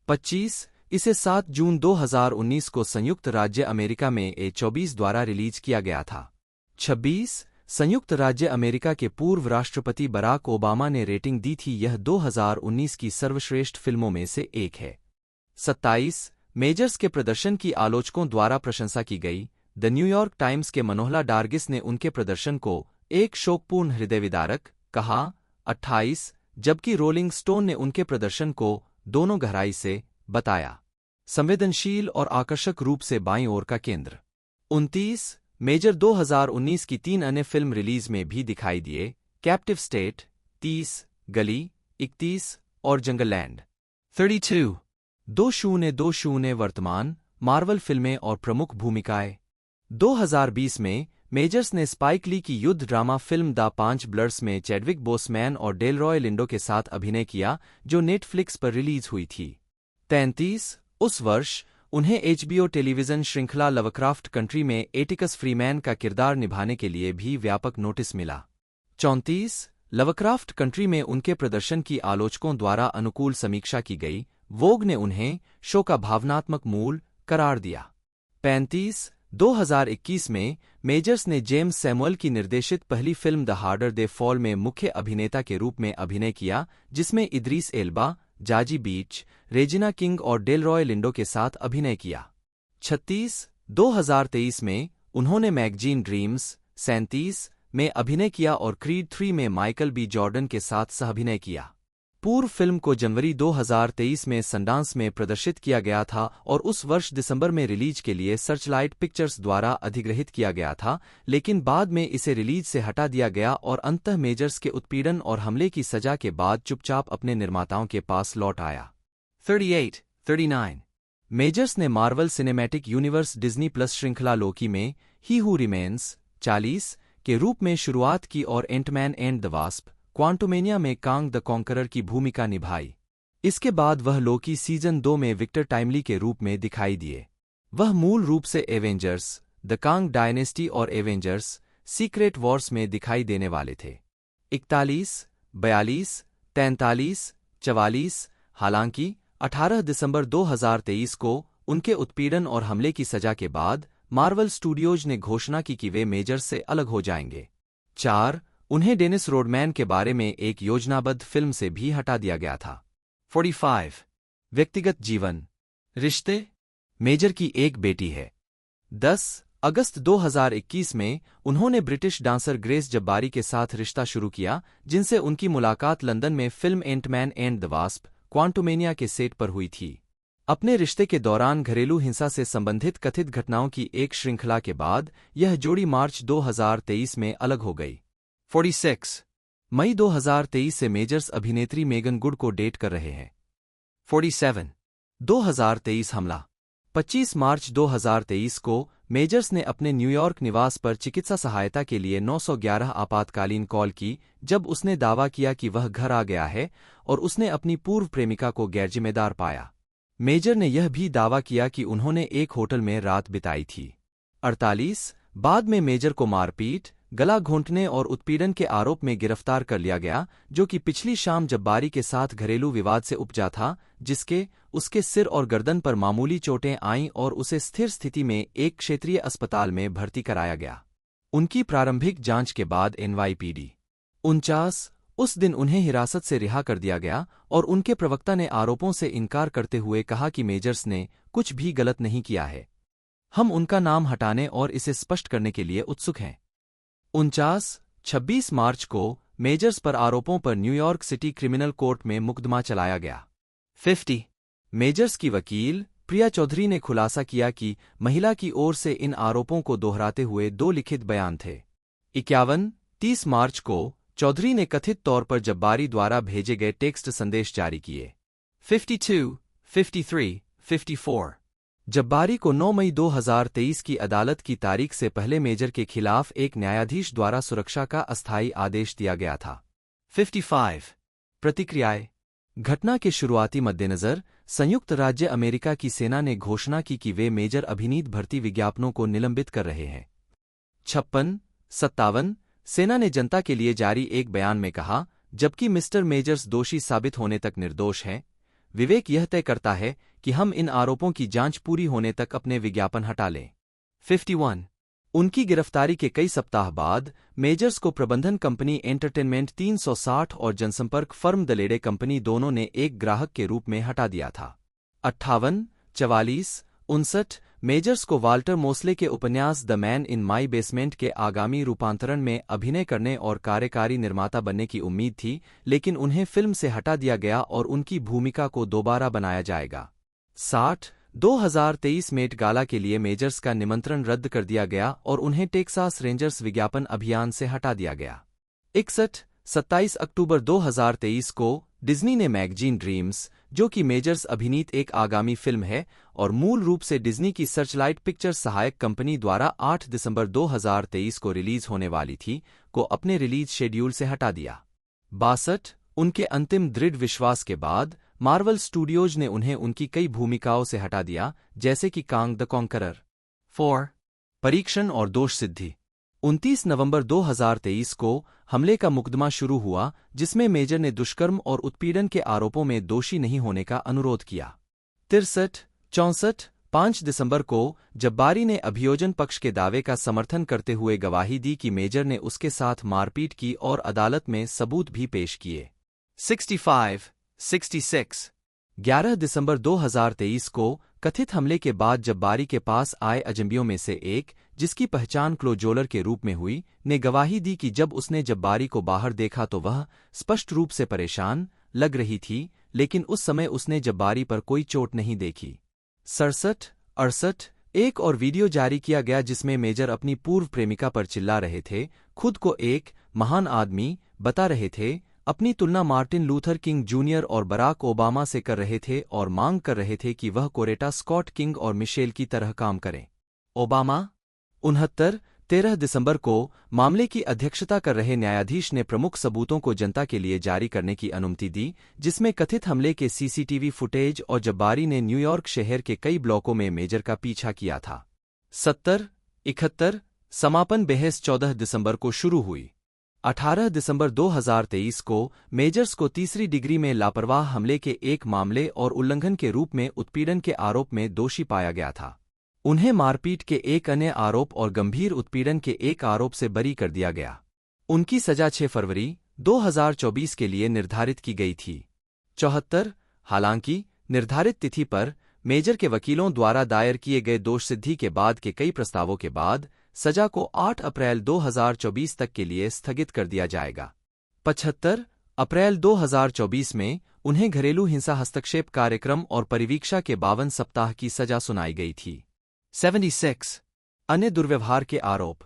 25 इसे 7 जून 2019 को संयुक्त राज्य अमेरिका में A24 द्वारा रिलीज किया गया था। 26 संयुक्त राज्य अमेरिका के पूर्व राष्ट्रपति बराक ओबामा ने रेटिंग दी थी, यह 2019 की सर्वश्रेष्ठ फिल्मों में से एक है। 27 मेजर्स के प्रदर्शन की आलोचकों द्वारा प्रशंसा की गई। द न्यूयॉर्क टाइम्स के मनोहला डार्गिस ने उनके प्रदर्शन को एक शोकपूर्ण हृदयविदारक कहा। 28 जबकि रोलिंग स्टोन ने उनके प्रदर्शन को दोनों गहराई से बताया संवेदनशील और आकर्षक रूप से बाईं ओर का केंद्र। 29 मेजर 2019 की 3 अन्य फिल्म रिलीज में भी दिखाई दिए, कैप्टिव स्टेट 30, गली 31 और जंगललैंड 32। 2020 वर्तमान मार्वल फिल्में और प्रमुख भूमिकाएं। 2020 में मेजर्स ने स्पाइक ली की युद्ध ड्रामा फिल्म द 5 ब्लड्स में चैडविक बोसमैन और डेलरॉय लिंडो के साथ अभिनय किया, जो नेटफ्लिक्स पर रिलीज हुई थी। 33 उस वर्ष उन्हें HBO टेलीविजन श्रृंखला लवक्राफ्ट कंट्री में एटिकस फ्रीमैन का किरदार निभाने के लिए भी व्यापक नोटिस मिला। 34 लवक्राफ्ट कंट्री में उनके प्रदर्शन की आलोचकों द्वारा अनुकूल समीक्षा की गई। वोग ने उन्हें शो का भावनात्मक मूल करार दिया। 35 2021 में मेजर्स ने जेम्स सैमुअल की निर्देशित पहली film the harder they fall में मुख्य अभिनेता के रूप में अभिनय किया, जिसमें इद्रीस एल्बा, जाजी बीच, रेजिना किंग और डेलरॉय लिंडो के साथ अभिनय किया। 36 2023 में उन्होंने मैगजीन ड्रीम्स 37 में अभिनय किया और क्रीड 3 में माइकल बी जॉर्डन के साथ सह-अभिनय किया। पूर्व फिल्म को जनवरी 2023 में सनडांस में प्रदर्शित किया गया था और उस वर्ष दिसंबर में रिलीज के लिए सर्चलाइट पिक्चर्स द्वारा अधिग्रहित किया गया था, लेकिन बाद में इसे रिलीज से हटा दिया गया और अंततः मेजर्स के उत्पीड़न और हमले की सजा के बाद चुपचाप अपने निर्माताओं के पास लौट आया। 38-39 मेजर्स ने Marvel cinematic universe Disney plus श्रृंखला लोकी में ही हू रिमेन्स 40 के रूप में शुरुआत की और Ant-Man and the Wasp Quantumania में कांग द कॉन्करर की भूमिका निभाई। इसके बाद वह लोकी सीजन 2 में विक्टर टाइमली के रूप में दिखाई दिए। वह मूल रूप से एवेंजर्स द कांग डायनेस्टी और एवेंजर्स सीक्रेट वॉर्स में दिखाई देने वाले थे। 41, 42, 43, 44 हालांकि 18 दिसंबर 2023 को उनके उत्पीड़न और हमले की सजा के बाद मार्वल स्टूडियोज ने घोषणा की कि वे मेजर्स से अलग हो जाएंगे। 4 उन्हें डेनिस रोडमैन के बारे में एक योजनाबद्ध फिल्म से भी हटा दिया गया था। 45 व्यक्तिगत जीवन रिश्ते मेजर की एक बेटी है। 10 अगस्त 2021 में उन्होंने ब्रिटिश डांसर ग्रेस जब्बारी के साथ रिश्ता शुरू किया, जिनसे उनकी मुलाकात लंदन में film Antman and the Wasp Quantumania के सेट पर हुई थी। अपने रिश्ते के दौरान घरेलू हिंसा से संबंधित कथित घटनाओं की एक श्रृंखला के बाद यह जोड़ी मार्च 2023 में अलग हो गई। 46 मई 2023 से मेजर्स अभिनेत्री मेगन गुड को डेट कर रहे हैं। 47 2023 हमला 25 मार्च 2023 को मेजर्स ने अपने न्यूयॉर्क निवास पर चिकित्सा सहायता के लिए 911 आपातकालीन कॉल की, जब उसने दावा किया कि वह घर आ गया है और उसने अपनी पूर्व प्रेमिका को गैरजिम्मेदार पाया। मेजर ने यह भी दावा किया कि उन्होंने एक होटल में रात बिताई थी। 48 बाद में मेजर को मारपीट, गला घोंटने और उत्पीड़न के आरोप में गिरफ्तार कर लिया गया, जो कि पिछली शाम जब्बारी के साथ घरेलू विवाद से उपजा था, जिसके उसके सिर और गर्दन पर मामूली चोटें आईं और उसे स्थिर स्थिति में एक क्षेत्रीय अस्पताल में भर्ती कराया गया। उनकी प्रारंभिक जांच के बाद NYPD 49 उस दिन उन्हें हिरासत से रिहा कर दिया गया और उनके प्रवक्ता ने आरोपों से इनकार करते हुए कहा कि मेजर्स ने कुछ भी गलत नहीं किया है। हम उनका नाम हटाने और इसे स्पष्ट करने के लिए उत्सुक हैं। 26 मार्च को मेजर्स पर आरोपों पर न्यूयॉर्क सिटी क्रिमिनल कोर्ट में मुकदमा चलाया गया। 50 मेजर्स की वकील प्रिया चौधरी ने खुलासा किया कि महिला की ओर से इन आरोपों को दोहराते हुए 2 लिखित बयान थे। 30 मार्च को चौधरी ने कथित तौर पर जब्बारी द्वारा भेजे गए टेक्स्ट संदेश जारी किए। 52, 53, 54 जब्बारी को 9 मई 2023 की अदालत की तारीख से पहले मेजर के खिलाफ एक न्यायाधीश द्वारा सुरक्षा का अस्थायी आदेश दिया गया था। 55 प्रतिक्रियाएं। घटना के शुरुआती मद्देनजर संयुक्त राज्य अमेरिका की सेना ने घोषणा की कि वे मेजर अभिनीत भर्ती विज्ञापनों को निलंबित कर रहे हैं। 56-57 सेना ने जनता के लिए जारी एक बयान में कहा, जबकि मिस्टर मेजर्स दोषी साबित होने तक निर्दोष हैं, विवेक यह तय करता है कि हम इन आरोपों की जांच पूरी होने तक अपने विज्ञापन हटा लें। 51 उनकी गिरफ्तारी के कई सप्ताह बाद मेजर्स को प्रबंधन कंपनी एंटरटेनमेंट 360 और जनसंपर्क फर्म दलेडे कंपनी दोनों ने एक ग्राहक के रूप में हटा दिया था। 58, 44, 59 मेजर्स को वाल्टर मोस्ले के उपन्यास the man in my basement के आगामी रूपांतरण में अभिनय करने और कार्यकारी निर्माता बनने की उम्मीद थी, लेकिन उन्हें फिल्म से हटा दिया गया और उनकी भूमिका को दोबारा बनाया जाएगा। 60 2023 मेट गाला के लिए मेजर्स का निमंत्रण रद्द कर दिया गया और उन्हें टेक्सास रेंजर्स विज्ञापन अभियान से हटा दिया गया। 61 27 अक्टूबर 2023 को डिज्नी ने मैगजीन ड्रीम्स, जो कि मेजर्स अभिनीत एक आगामी फिल्म है और मूल रूप से डिज्नी की सर्चलाइट पिक्चर्स सहायक कंपनी द्वारा 8 दिसंबर 2023 को रिलीज होने वाली थी, को अपने रिलीज शेड्यूल से हटा दिया। 62 उनके अंतिम दृढ़ विश्वास के बाद मार्वल स्टूडियोज ने उन्हें उनकी कई भूमिकाओं से हटा दिया, जैसे कि कांग द कॉन्करर। 4 परीक्षण और दोष सिद्धि। 29 नवंबर 2023 को हमले का मुकदमा शुरू हुआ, जिसमें मेजर ने दुष्कर्म और उत्पीड़न के आरोपों में दोषी नहीं होने का अनुरोध किया। 63 64 5 दिसंबर को जब्बारी ने अभियोजन पक्ष के दावे का समर्थन करते हुए गवाही दी कि मेजर ने उसके साथ मारपीट की और अदालत में सबूत भी पेश किए। 65 66 11 दिसंबर 2023 को कथित हमले के बाद जब्बारी के पास आए अजंबियों में से एक, जिसकी पहचान क्लो जोलर के रूप में हुई, ने गवाही दी कि जब उसने जब्बारी को बाहर देखा तो वह स्पष्ट रूप से परेशान लग रही थी, लेकिन उस समय उसने जब्बारी पर कोई चोट नहीं देखी। 67 68 एक और वीडियो जारी किया गया जिसमें मेजर अपनी पूर्व प्रेमिका पर चिल्ला रहे थे, खुद को एक महान आदमी बता रहे थे, अपनी तुलना मार्टिन लूथर किंग जूनियर और बराक ओबामा से कर रहे थे और मांग कर रहे थे कि वह कोरेटा स्कॉट किंग और मिशेल की तरह काम करें। ओबामा। 69 13 दिसंबर को मामले की अध्यक्षता कर रहे न्यायाधीश ने प्रमुख सबूतों को जनता के लिए जारी करने की अनुमति दी, जिसमें कथित हमले के CCTV फुटेज और जब्बारी ने न्यूयॉर्क शहर के कई ब्लॉकों में मेजर का पीछा किया था। 70 71 समापन बहस 14 दिसंबर को शुरू हुई। 18 दिसंबर 2023 को मेजर्स को तीसरी डिग्री में लापरवाह हमले के एक मामले और उल्लंघन के रूप में उत्पीड़न के आरोप में दोषी पाया गया था। उन्हें मारपीट के एक अन्य आरोप और गंभीर उत्पीड़न के एक आरोप से बरी कर दिया गया। उनकी सजा 6 फरवरी 2024 के लिए निर्धारित की गई थी। 74 हालांकि निर्धारित तिथि पर मेजर के वकीलों द्वारा दायर किए गए दोष सिद्धि के बाद के कई प्रस्तावों के बाद सजा को 8 अप्रैल 2024 तक के लिए स्थगित कर दिया जाएगा। 75 अप्रैल 2024 में उन्हें घरेलू हिंसा हस्तक्षेप कार्यक्रम और परिवीक्षा के 52 सप्ताह की सजा सुनाई गई थी। 76 अन्य दुर्व्यवहार के आरोप।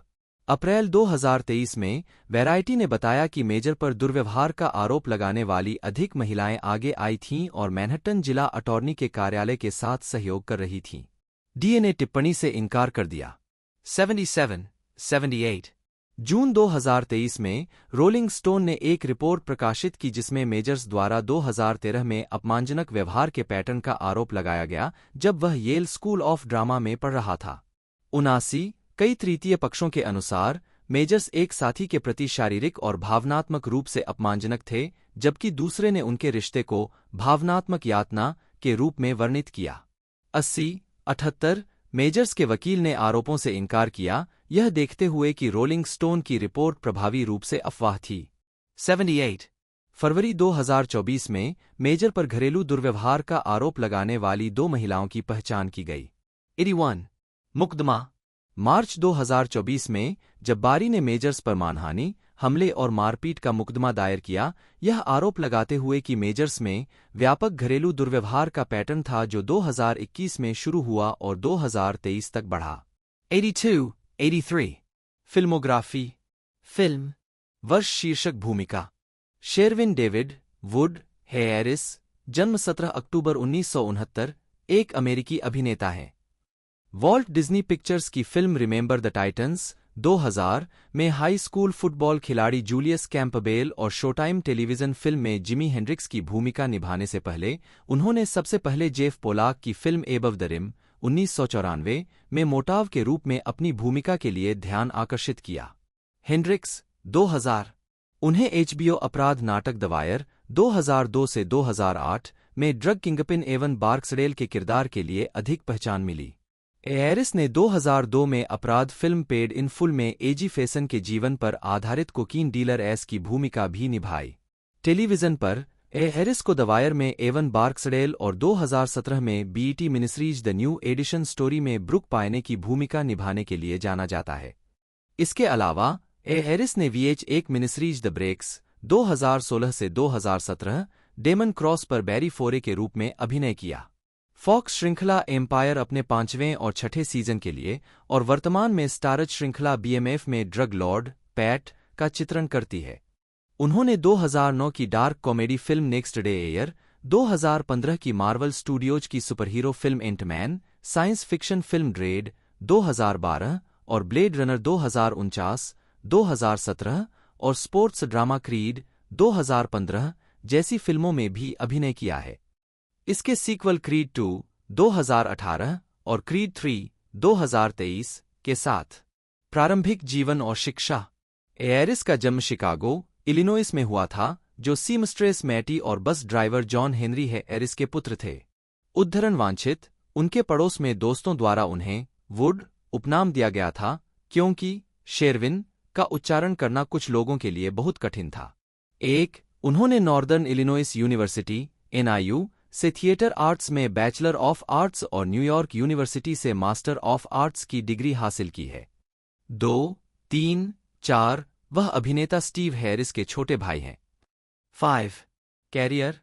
अप्रैल 2023 में वैरायटी ने बताया कि मेजर पर दुर्व्यवहार का आरोप लगाने वाली अधिक महिलाएं आगे आई थीं और मैनहट्टन जिला अटॉर्नी के कार्यालय के साथ सहयोग कर रही थीं। डीए ने टिप्पणी से इनकार कर दिया। 77 78 जून 2023 में रोलिंग स्टोन ने एक रिपोर्ट प्रकाशित की जिसमें मेजर्स द्वारा 2013 में अपमानजनक व्यवहार के पैटर्न का आरोप लगाया गया जब वह येल स्कूल ऑफ ड्रामा में पढ़ रहा था। 79 कई तृतीय पक्षों के अनुसार मेजर्स एक साथी के प्रति शारीरिक और भावनात्मक रूप से अपमानजनक थे, जबकि दूसरे ने उनके रिश्ते को भावनात्मक यातना के रूप में वर्णित किया। 80-78 मेजर्स के वकील ने आरोपों से इनकार किया, यह देखते हुए कि रोलिंग स्टोन की रिपोर्ट प्रभावी रूप से अफवाह थी। 78 फरवरी 2024 में मेजर पर घरेलू दुर्व्यवहार का आरोप लगाने वाली 2 महिलाओं की पहचान की गई। 81 मुकदमा मार्च 2024 में जब बारी ने मेजर्स पर मानहानि, हमले और मारपीट का मुकदमा दायर किया, यह आरोप लगाते हुए कि मेजर्स में व्यापक घरेलू दुर्व्यवहार का पैटर्न था जो 2021 में शुरू हुआ और 2023 तक बढ़ा। 82-83 फिल्मोग्राफी फिल्म वर्ष शीर्षक भूमिका शेरविन डेविड वुड हैरिस जन्म 17 अक्टूबर 1969 एक अमेरिकी अभिनेता है। वॉल्ट डिज्नी पिक्चर्स की फिल्म रिमेंबर द टाइटन्स 2000 में हाई स्कूल फुटबॉल खिलाड़ी जूलियस कैंपबेल और शोटाइम टेलीविजन फिल्म में जिमी हेंड्रिक्स की भूमिका निभाने से पहले उन्होंने सबसे पहले जेफ पोलाक की फिल्म एबव द रिम 1994 में मोटाव के रूप में अपनी भूमिका के लिए ध्यान आकर्षित किया। हेंड्रिक्स 2000 उन्हें एचबीओ अपराध नाटक द वायर 2002 से 2008 में ड्रग किंगपिन एवन बार्क्सडेल के किरदार के लिए अधिक पहचान मिली। हैरिस ने 2002 में अपराध फिल्म पेड इन फुल में एजी फेसन के जीवन पर आधारित कोकीन डीलर एस की भूमिका भी निभाई। टेलीविजन पर हैरिस को द वायर में एवन बार्क्सडेल और 2017 में BET miniseries the new edition story में ब्रुक पायने की भूमिका निभाने के लिए जाना जाता है। इसके अलावा हैरिस ने VH1 मिनिस्ट्रीज द ब्रेक्स 2016 से 2017 डेमन क्रॉस पर बैरी फोरे के रूप में अभिनय किया। फॉक्स श्रृंखला एम्पायर अपने 5वें और 6ठे सीजन के लिए और वर्तमान में स्टारज श्रृंखला BMF में ड्रग लॉर्ड पैट का चित्रण करती है। उन्होंने 2009 की dark comedy film next day air, 2015 की मार्वल स्टूडियोज की superhero film Ant Man, science fiction film Dredd 2012 और ब्लेड रनर 2049, 2017 और स्पोर्ट्स ड्रामा क्रीड 2015 जैसी फिल्मों में भी अभिनय किया है। इसके सीक्वल क्रीड 2 2018 और क्रीड 3 2023 के साथ। प्रारंभिक जीवन और शिक्षा हैरिस का जन्म शिकागो, इलिनोइस में हुआ था, जो सीमस्ट्रेस मैटी और bus driver John Henry Harris के पुत्र थे। उद्धरण वांछित, उनके पड़ोस में दोस्तों द्वारा उन्हें वुड उपनाम दिया गया था क्योंकि शेरविन का उच्चारण करना कुछ लोगों के लिए बहुत कठिन था। उन्होंने नॉर्दर्न इलिनोइस यूनिवर्सिटी NIU से थिएटर आर्ट्स में बैचलर ऑफ आर्ट्स और न्यूयॉर्क यूनिवर्सिटी से मास्टर ऑफ आर्ट्स की डिग्री हासिल की है। 2, 3, 4 वह अभिनेता स्टीव हैरिस के छोटे भाई हैं। 5 कैरियर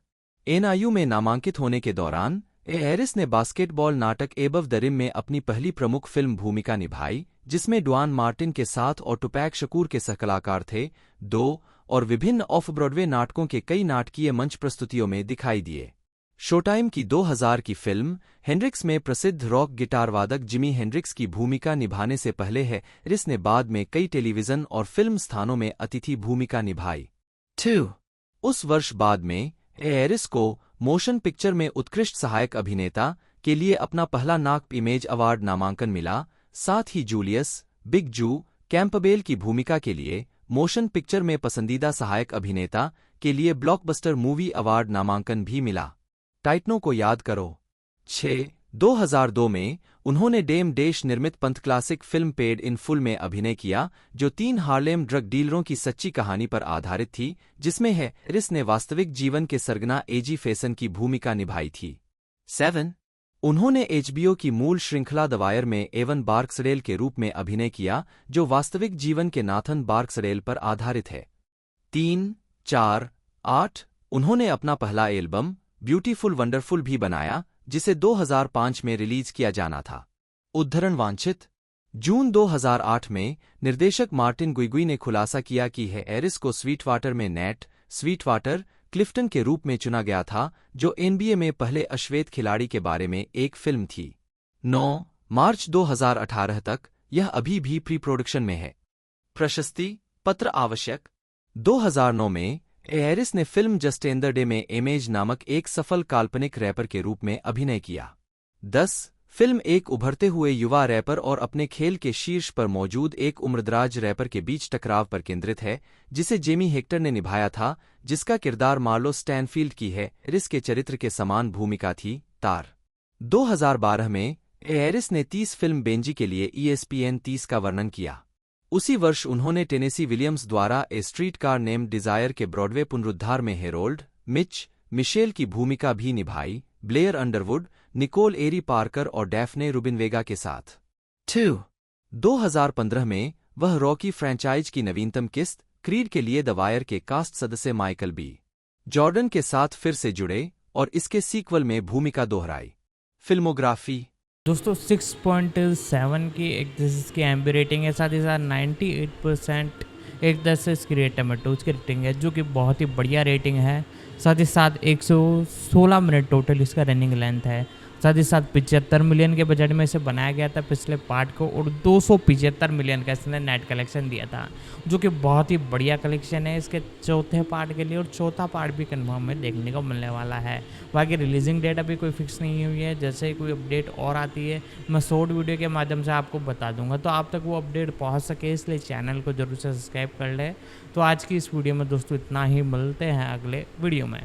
NIU में नामांकित होने के दौरान हैरिस ने बास्केटबॉल नाटक एबव द रिम में अपनी पहली प्रमुख फिल्म भूमिका निभाई, जिसमें डुआन मार्टिन के साथ और टुपैक शकूर के सहकलाकार थे। 2 और विभिन्न ऑफ ब्रॉडवे नाटकों के कई नाटकीय मंच प्रस्तुतियों में दिखाई दिए। शोटाइम की 2000 की फिल्म हेंड्रिक्स में प्रसिद्ध रॉक गिटार वादक जिमी हेंड्रिक्स की भूमिका निभाने से पहले हैरिस ने बाद में कई टेलीविजन और फिल्म स्थानों में अतिथि भूमिका निभाई। 2 उस वर्ष बाद में हैरिस को मोशन पिक्चर में उत्कृष्ट सहायक अभिनेता के लिए अपना पहला नाक इमेज अवार्ड नामांकन मिला। साथ ही जूलियस बिग जू कैंपबेल की भूमिका के लिए मोशन पिक्चर में पसंदीदा सहायक अभिनेता के लिए ब्लॉकबस्टर मूवी अवार्ड नामांकन भी मिला। टाइटनों को याद करो। 2002 में उन्होंने डेम डैश निर्मित पंथ classic film paid in full में अभिनय किया, जो 3 हार्लेम ड्रग डीलरों की सच्ची कहानी पर आधारित थी, जिसमें हैरिस ने वास्तविक जीवन के सरगना एजी फेसन की भूमिका निभाई थी। 7 उन्होंने HBO की मूल श्रृंखला द वायर में एवन बार्क्सडेल के रूप में अभिनय किया, जो वास्तविक जीवन के नाथन बार्क्सडेल पर आधारित है। 3, 4, 8 उन्होंने अपना पहला एल्बम ब्यूटीफुल वंडरफुल भी बनाया, जिसे 2005 में रिलीज किया जाना था। उद्धरण वांछित, जून 2008 में निर्देशक मार्टिन गुइगुई ने खुलासा किया कि हैरिस को स्वीटवाटर में नेट स्वीटवाटर क्लिफ्टन के रूप में चुना गया था, जो NBA में पहले अश्वेत खिलाड़ी के बारे में एक फिल्म थी। 9 मार्च 2018 तक यह अभी भी प्री प्रोडक्शन में है। प्रशस्ति पत्र आवश्यक 2009 में हैरिस ने फिल्म जस्टेंदर डे में इमेज नामक एक सफल काल्पनिक रैपर के रूप में अभिनय किया। 10 फिल्म एक उभरते हुए युवा रैपर और अपने खेल के शीर्ष पर मौजूद एक उम्रदराज रैपर के बीच टकराव पर केंद्रित है, जिसे जेमी हेक्टर ने निभाया था, जिसका किरदार मार्लो स्टैनफील्ड की है एरिस के चरित्र के समान भूमिका थी। तार 2012 में एरिस ने 30 फिल्म बेंजी के लिए ESPN 30 का वर्णन किया। उसी वर्ष उन्होंने टेनेसी विलियम्स द्वारा ए स्ट्रीट कार नेम्ड डिजायर के ब्रॉडवे पुनरुद्धार में हेरोल्ड मिच मिशेल की भूमिका भी निभाई, ब्लेयर अंडरवुड, निकोल एरी पार्कर और डैफ्ने रुबिनवेगा के साथ। 2015 में वह रॉकी फ्रैंचाइज की नवीनतम किस्त क्रीड के लिए द वायर के कास्ट सदस्य माइकल बी जॉर्डन के साथ फिर से जुड़े और इसके सीक्वल में भूमिका दोहराई। फिल्मोग्राफी
दोस्तों 6.7 की एक तरह से इसकी एमबी रेटिंग है, साथ ही साथ 98% एक तरह से इसकी रेट टमेटोज की रेटिंग है, जो कि बहुत ही बढ़िया रेटिंग है। साथ ही साथ 116 मिनट टोटल इसका रनिंग लेंथ है। साथ ही साथ 75 मिलियन के बजट में इसे बनाया गया था पिछले पार्ट को, और 275 मिलियन का इसने नेट कलेक्शन दिया था, जो कि बहुत ही बढ़िया कलेक्शन है इसके चौथे पार्ट के लिए। और चौथा पार्ट भी कन्फर्म में देखने को मिलने वाला है। बाकी रिलीजिंग डेट अभी कोई फिक्स नहीं हुई है, जैसे ही कोई अपडेट और आती है मैं शॉर्ट वीडियो के माध्यम से आपको बता दूंगा, तो आप तक वो अपडेट पहुंच सके इसलिए चैनल को जरूर से सब्सक्राइब कर ले। तो आज की इस वीडियो में दोस्तों इतना ही, मिलते हैं अगले वीडियो में।